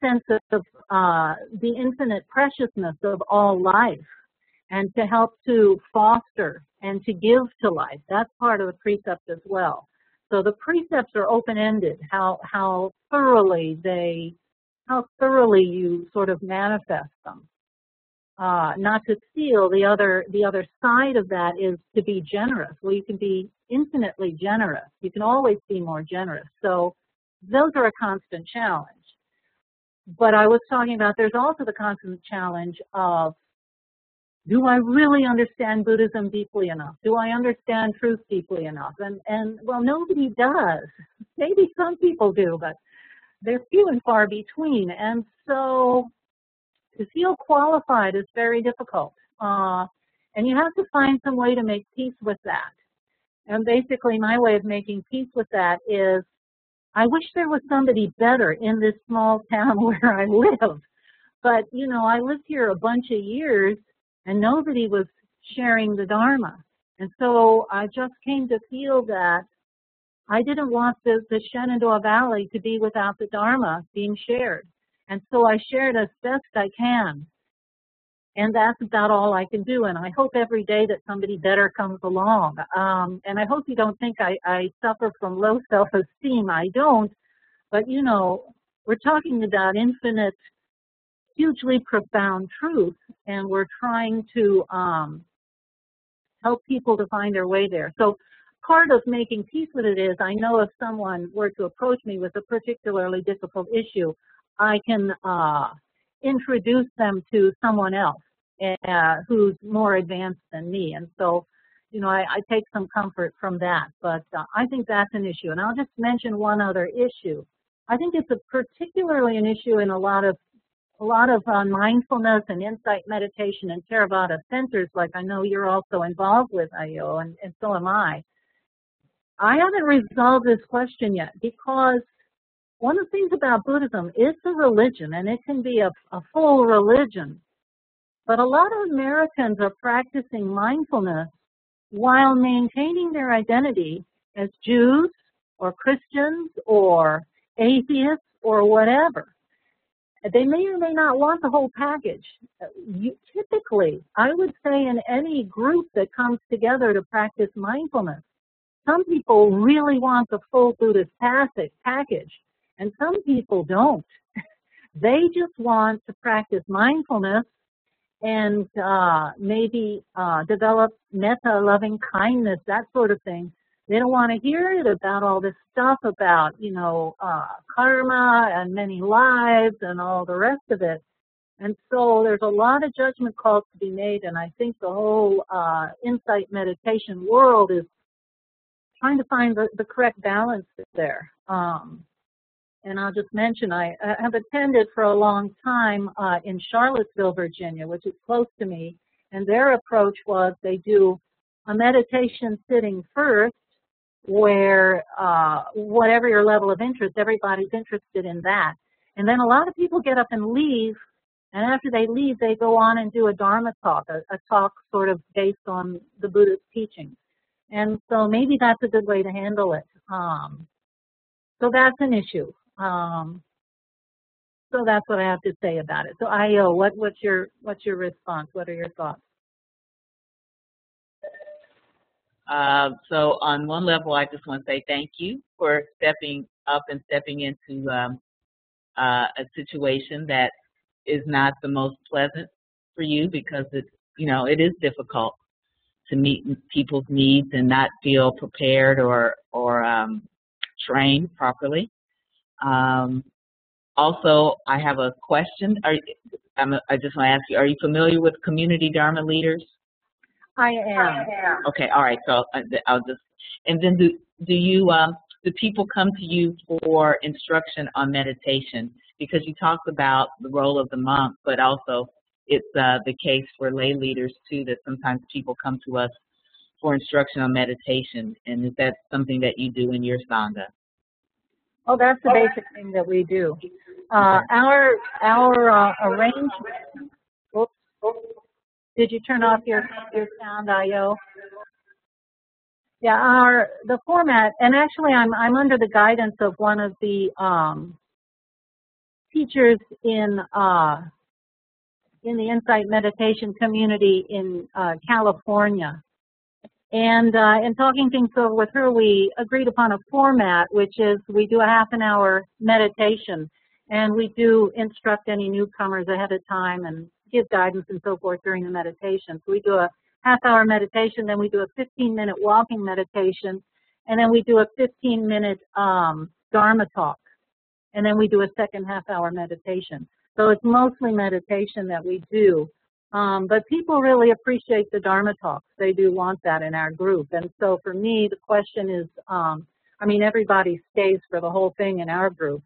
sense of the infinite preciousness of all life and to help to foster and to give to life. That's part of the precept as well. So the precepts are open-ended, how thoroughly you sort of manifest them. not to steal. The other side of that is to be generous. Well, you can be infinitely generous. You can always be more generous. So those are a constant challenge. But I was talking about there's also the constant challenge of, do I really understand Buddhism deeply enough? Do I understand truth deeply enough? And well, nobody does. Maybe some people do, but they're few and far between. And so to feel qualified is very difficult. And you have to find some way to make peace with that. And basically my way of making peace with that is, I wish there was somebody better in this small town where I live. But, you know, I lived here a bunch of years and nobody was sharing the Dharma. And so I just came to feel that I didn't want the Shenandoah Valley to be without the Dharma being shared. And so I shared as best I can. And that's about all I can do. And I hope every day that somebody better comes along. And I hope you don't think I suffer from low self-esteem. I don't. But, you know, we're talking about infinite, hugely profound truth. And we're trying to help people to find their way there. So part of making peace with it is, I know if someone were to approach me with a particularly difficult issue, I can introduce them to someone else who's more advanced than me. And so, you know, I take some comfort from that. But I think that's an issue. And I'll just mention one other issue. I think it's particularly an issue in a lot of mindfulness and insight meditation and Theravada centers, like I know you're also involved with, Ayo, and so am I. I haven't resolved this question yet, because one of the things about Buddhism, it's a religion, and it can be a full religion. But a lot of Americans are practicing mindfulness while maintaining their identity as Jews or Christians or atheists or whatever. They may or may not want the whole package. Typically, I would say in any group that comes together to practice mindfulness, some people really want the full Buddhist package, and some people don't. They just want to practice mindfulness and maybe develop metta, loving kindness, that sort of thing. They don't want to hear it about all this stuff about, you know, karma and many lives and all the rest of it. And so there's a lot of judgment calls to be made, and I think the whole insight meditation world is trying to find the correct balance there. And I'll just mention, I have attended for a long time in Charlottesville, Virginia, which is close to me, and their approach was they do a meditation sitting first, where whatever your level of interest, everybody's interested in that. And then a lot of people get up and leave, and after they leave, they go on and do a Dharma talk, a talk sort of based on the Buddhist teachings. And so maybe that's a good way to handle it. So that's an issue. So that's what I have to say about it. So Ayo, what's your response? What are your thoughts? So on one level, I just want to say thank you for stepping up and stepping into a situation that is not the most pleasant for you, because it's, you know, it is difficult to meet people's needs and not feel prepared or trained properly. Also, I have a question. I just want to ask you, are you familiar with community Dharma leaders? I am. Okay, all right. So I'll just, and then do people come to you for instruction on meditation? Because you talked about the role of the monk, but also it's the case for lay leaders too, that sometimes people come to us for instruction on meditation. And is that something that you do in your Sangha? Oh, that's the basic thing that we do. Our arrangement. Oops. Did you turn off your sound, Ayo? Yeah, the format, and actually I'm under the guidance of one of the teachers in the Insight Meditation community in California. And in talking things over with her, we agreed upon a format, which is we do a half-an-hour meditation, and we do instruct any newcomers ahead of time and give guidance and so forth during the meditation. So we do a half-hour meditation, then we do a 15-minute walking meditation, and then we do a 15-minute Dharma talk, and then we do a second half-hour meditation. So it's mostly meditation that we do. But people really appreciate the Dharma talks. They do want that in our group. And so for me, the question is, I mean, everybody stays for the whole thing in our group.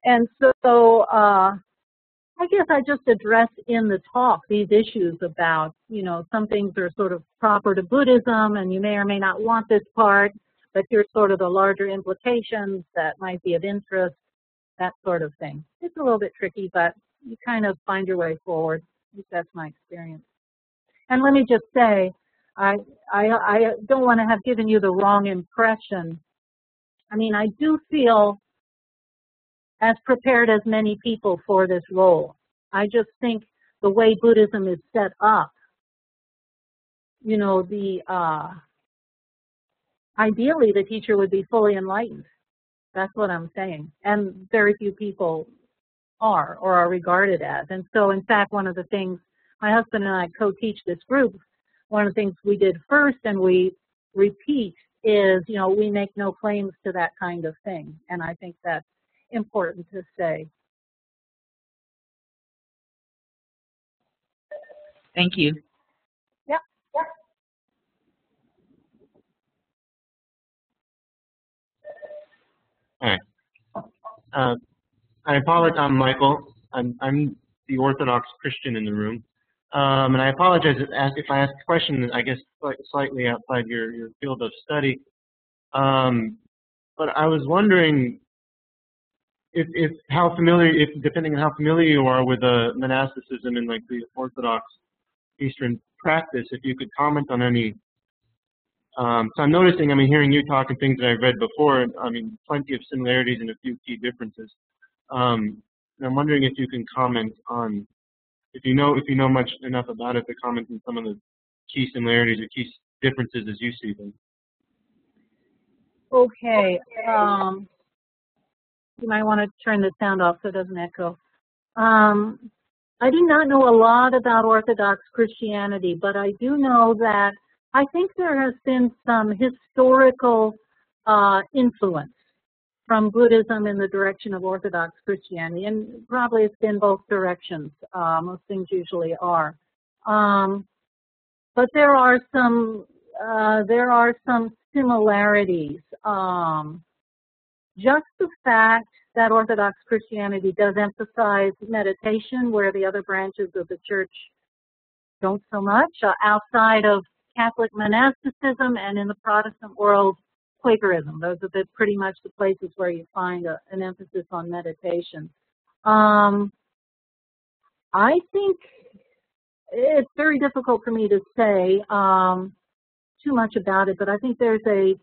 And so I guess I just address in the talk these issues about, you know, some things are sort of proper to Buddhism and you may or may not want this part, but here's sort of the larger implications that might be of interest, that sort of thing. It's a little bit tricky, but you kind of find your way forward. At least that's my experience. And let me just say, I don't want to have given you the wrong impression. I mean, I do feel as prepared as many people for this role. I just think the way Buddhism is set up, you know, ideally the teacher would be fully enlightened. That's what I'm saying. And very few people are or are regarded as. And so, in fact, one of the things, my husband and I co-teach this group, one of the things we did first and we repeat is, you know, we make no claims to that kind of thing. And I think that's important to say. Thank you. Yep. All right. I apologize. I'm Michael. I'm the Orthodox Christian in the room, and I apologize if I ask a question, I guess slightly outside your field of study. But I was wondering if depending on how familiar you are with monasticism and like the Orthodox Eastern practice, if you could comment on any. So I'm noticing, I mean, hearing you talk and things that I've read before, I mean, plenty of similarities and a few key differences. And I'm wondering if you can comment on, if you know much enough about it, to comment on some of the key similarities or key differences as you see them. Okay. You might want to turn the sound off so it doesn't echo. I do not know a lot about Orthodox Christianity, but I do know that I think there has been some historical influence from Buddhism in the direction of Orthodox Christianity, and probably it's been both directions. Most things usually are. But there are some similarities. Just the fact that Orthodox Christianity does emphasize meditation, where the other branches of the church don't so much, outside of Catholic monasticism and in the Protestant world, Quakerism. Those are pretty much the places where you find an emphasis on meditation. I think it's very difficult for me to say too much about it, but I think there's a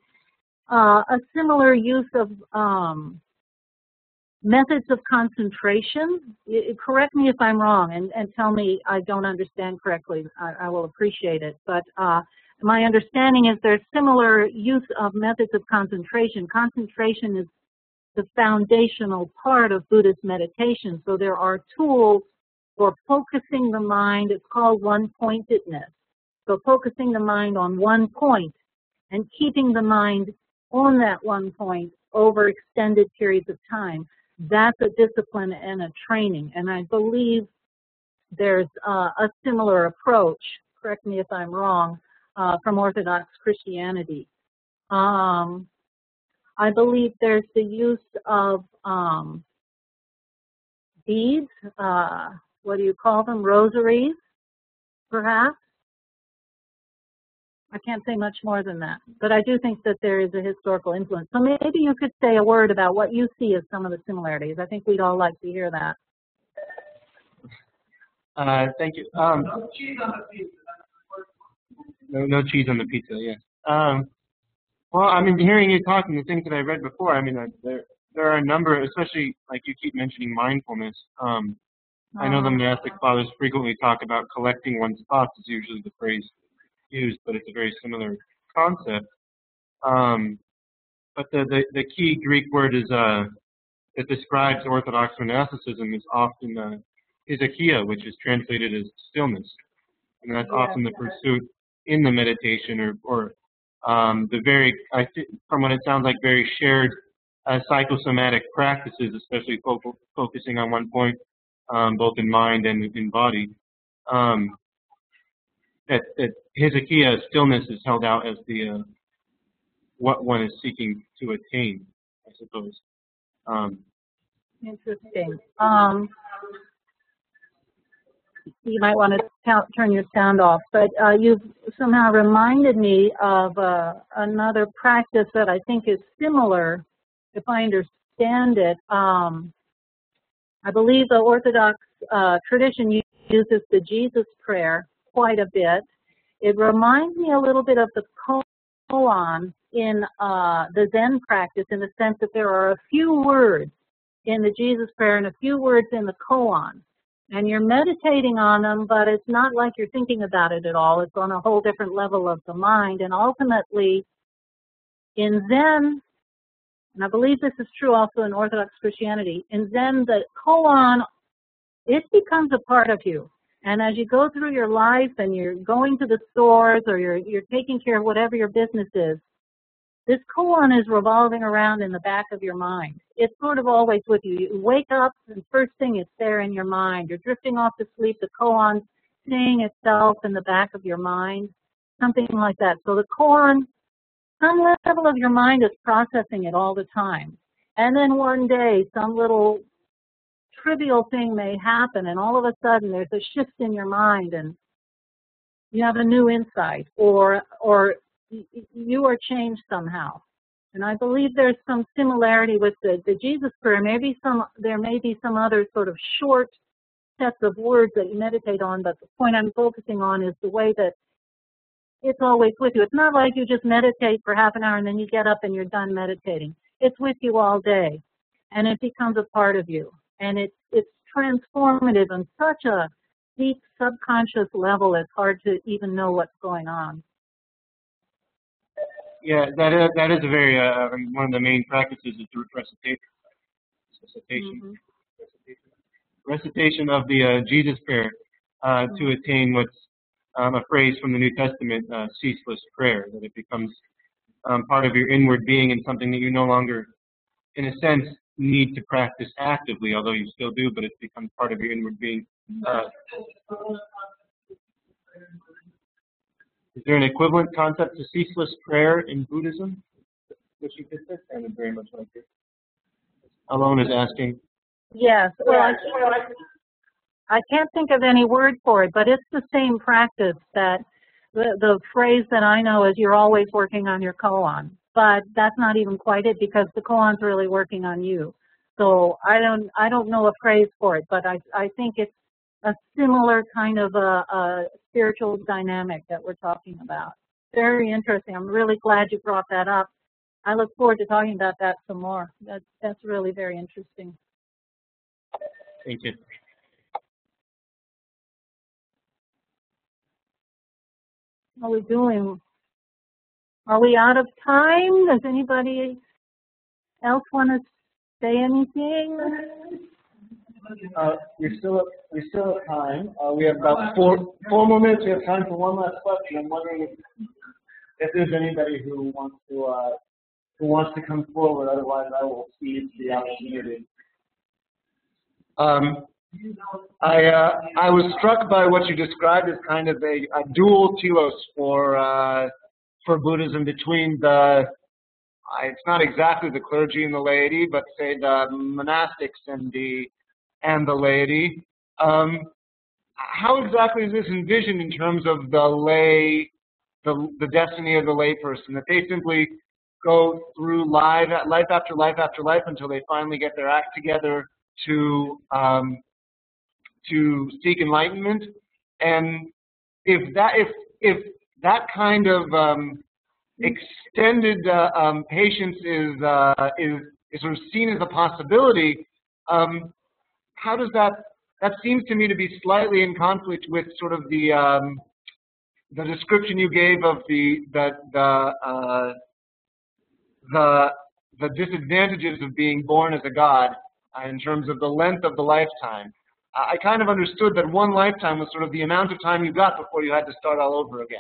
similar use of methods of concentration. Correct me if I'm wrong, and tell me I don't understand correctly. I will appreciate it. But my understanding is there's similar use of methods of concentration. Concentration is the foundational part of Buddhist meditation. So there are tools for focusing the mind. It's called one-pointedness. So focusing the mind on one point and keeping the mind on that one point over extended periods of time. That's a discipline and a training. And I believe there's a similar approach, correct me if I'm wrong, from Orthodox Christianity. I believe there's the use of beads, what do you call them, rosaries, perhaps? I can't say much more than that, but I do think that there is a historical influence. So maybe you could say a word about what you see as some of the similarities. I think we'd all like to hear that. Thank you. No cheese on the pizza. No cheese on the pizza, yes. Well, I mean, hearing you talk and the things that I read before, I mean, there are a number, especially like you keep mentioning mindfulness. I know the monastic fathers frequently talk about collecting one's thoughts is usually the phrase used, but it's a very similar concept. But the key Greek word is that describes Orthodox monasticism is often Hezekiah, which is translated as stillness, and that's often the pursuit in the meditation, or the very, from what it sounds like, very shared psychosomatic practices, especially focusing on one point, both in mind and in body. That Hezekiah stillness is held out as the what one is seeking to attain, I suppose. Interesting. You might want to turn your sound off, but you've somehow reminded me of another practice that I think is similar, if I understand it. I believe the Orthodox tradition uses the Jesus prayer quite a bit. It reminds me a little bit of the koan in the Zen practice, in the sense that there are a few words in the Jesus prayer and a few words in the koan. And you're meditating on them, but it's not like you're thinking about it at all. It's on a whole different level of the mind. And ultimately, in Zen, and I believe this is true also in Orthodox Christianity, in Zen, the koan, it becomes a part of you. And as you go through your life and you're going to the stores or you're taking care of whatever your business is, this koan is revolving around in the back of your mind. It's sort of always with you. You wake up and first thing it's there in your mind. You're drifting off to sleep, the koan's seeing itself in the back of your mind, something like that. So the koan, some level of your mind is processing it all the time. And then one day some little trivial thing may happen and all of a sudden there's a shift in your mind and you have a new insight or you are changed somehow. And I believe there's some similarity with the Jesus prayer. There may be some other sort of short sets of words that you meditate on, but the point I'm focusing on is the way that it's always with you. It's not like you just meditate for half an hour and then you get up and you're done meditating. It's with you all day, and it becomes a part of you. And it's transformative on such a deep subconscious level, it's hard to even know what's going on. Yeah, that is a very one of the main practices is the recitation of the Jesus prayer to attain what's a phrase from the New Testament, ceaseless prayer, that it becomes part of your inward being and something that you no longer, in a sense, need to practice actively, although you still do, but it becomes part of your inward being. Is there an equivalent concept to ceaseless prayer in Buddhism? Which you could say, I would very much like it. Alone is asking. Yes, well, I can't think of any word for it, but it's the same practice that the phrase that I know is you're always working on your koan. But that's not even quite it, because the koan's really working on you. So I don't know a phrase for it, but I think it's a similar kind of a spiritual dynamic that we're talking about. Very interesting. I'm really glad you brought that up. I look forward to talking about that some more. That's really very interesting. Thank you. How are we doing? Are we out of time? Does anybody else want to say anything? We're still at time. We have about four more minutes. We have time for one last question. I'm wondering if there's anybody who wants to come forward. Otherwise, I will seize the opportunity. I was struck by what you described as kind of a dual telos for Buddhism between it's not exactly the clergy and the laity, but say the monastics and the laity. How exactly is this envisioned in terms of the lay, the destiny of the lay person? That they simply go through life after life after life until they finally get their act together to seek enlightenment? And if that kind of extended patience is sort of seen as a possibility, how does that seems to me to be slightly in conflict with sort of the description you gave of the disadvantages of being born as a god in terms of the length of the lifetime. I kind of understood that one lifetime was sort of the amount of time you got before you had to start all over again.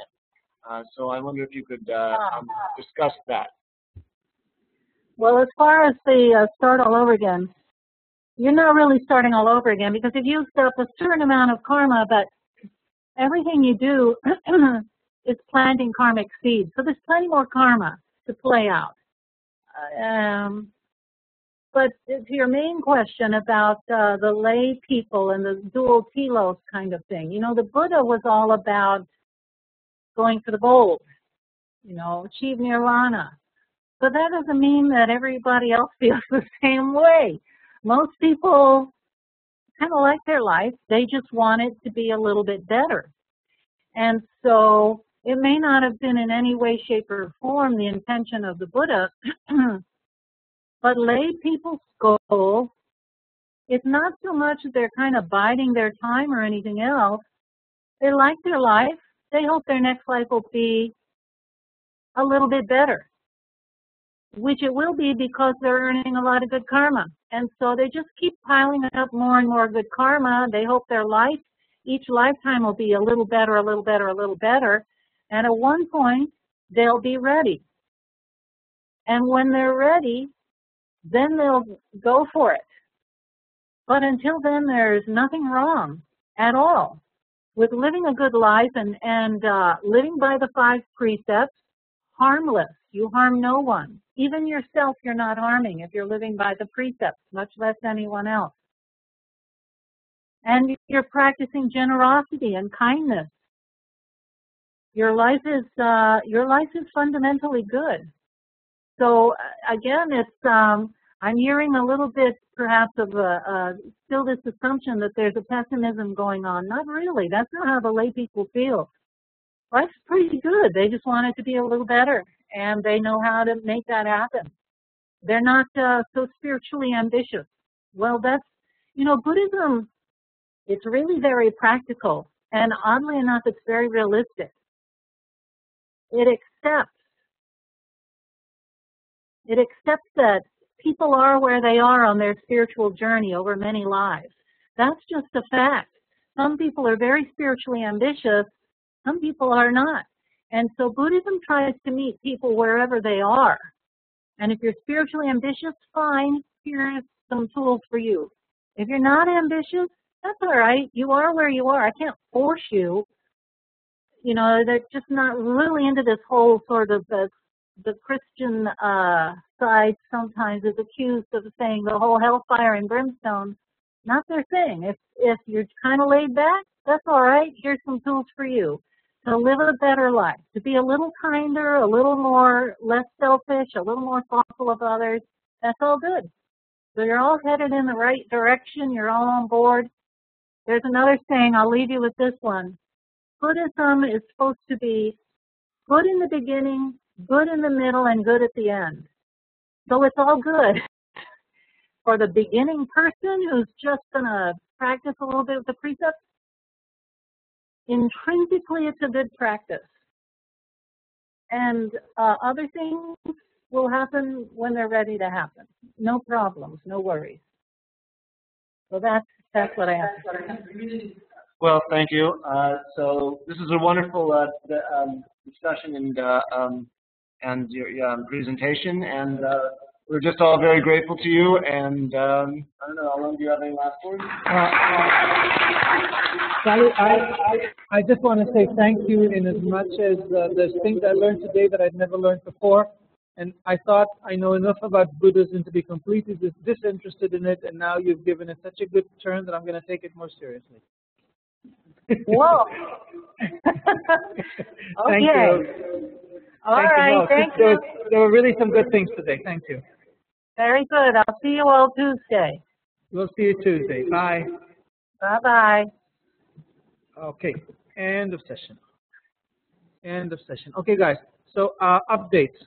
So I wonder if you could discuss that. Well, as far as the start all over again, you're not really starting all over again because you've used up a certain amount of karma, but everything you do is planting karmic seeds. So there's plenty more karma to play out. But to your main question about the lay people and the dual telos kind of thing, the Buddha was all about going for the gold, achieve nirvana. But that doesn't mean that everybody else feels the same way. Most people kind of like their life. They just want it to be a little bit better. And so it may not have been in any way, shape, or form the intention of the Buddha, but lay people's goal, it's not so much that they're kind of biding their time or anything else. They like their life. They hope their next life will be a little bit better, which it will be because they're earning a lot of good karma. And so they just keep piling up more and more good karma. They hope their life, each lifetime will be a little better, a little better, a little better. And at one point, they'll be ready. And when they're ready, then they'll go for it. But until then, there's nothing wrong at all with living a good life and living by the 5 precepts, harmless. You harm no one. Even yourself you're not harming if you're living by the precepts, much less anyone else. And you're practicing generosity and kindness. Your life is fundamentally good. So again, it's I'm hearing a little bit perhaps of still this assumption that there's a pessimism going on. Not really. That's not how the lay people feel. Life's pretty good. They just want it to be a little better, and they know how to make that happen. They're not so spiritually ambitious. Well, that's, Buddhism, it's really very practical, and oddly enough, it's very realistic. It accepts that people are where they are on their spiritual journey over many lives. That's just a fact. Some people are very spiritually ambitious. Some people are not. And so Buddhism tries to meet people wherever they are. And if you're spiritually ambitious, fine, here's some tools for you. If you're not ambitious, that's all right. You are where you are. I can't force you. They're just not really into this whole sort of the Christian side sometimes is accused of saying the whole hellfire and brimstone. Not their thing. If you're kind of laid back, that's all right. Here's some tools for you to live a better life, to be a little kinder, a little more less selfish, a little more thoughtful of others. That's all good. So you're all headed in the right direction. You're all on board. There's another saying. I'll leave you with this one. Buddhism is supposed to be good in the beginning, good in the middle, and good at the end. So it's all good. For the beginning person who's just going to practice a little bit with the precepts, intrinsically it's a good practice. And other things will happen when they're ready to happen. No problems, no worries. So that's what I have to say. Well, thank you. So this is a wonderful discussion and your presentation, and we're just all very grateful to you. And I don't know, Alan, do you have any last words? Sallie, I just want to say thank you in as much as there's things I learned today that I'd never learned before. And I thought I know enough about Buddhism to be completely disinterested in it, and now you've given it such a good turn that I'm going to take it more seriously. Whoa. Thank you. All right, thank you. There were really some good things today. Thank you. Very good. I'll see you all Tuesday. We'll see you Tuesday. Bye. Bye-bye. Okay, end of session. End of session. Okay, guys, so updates.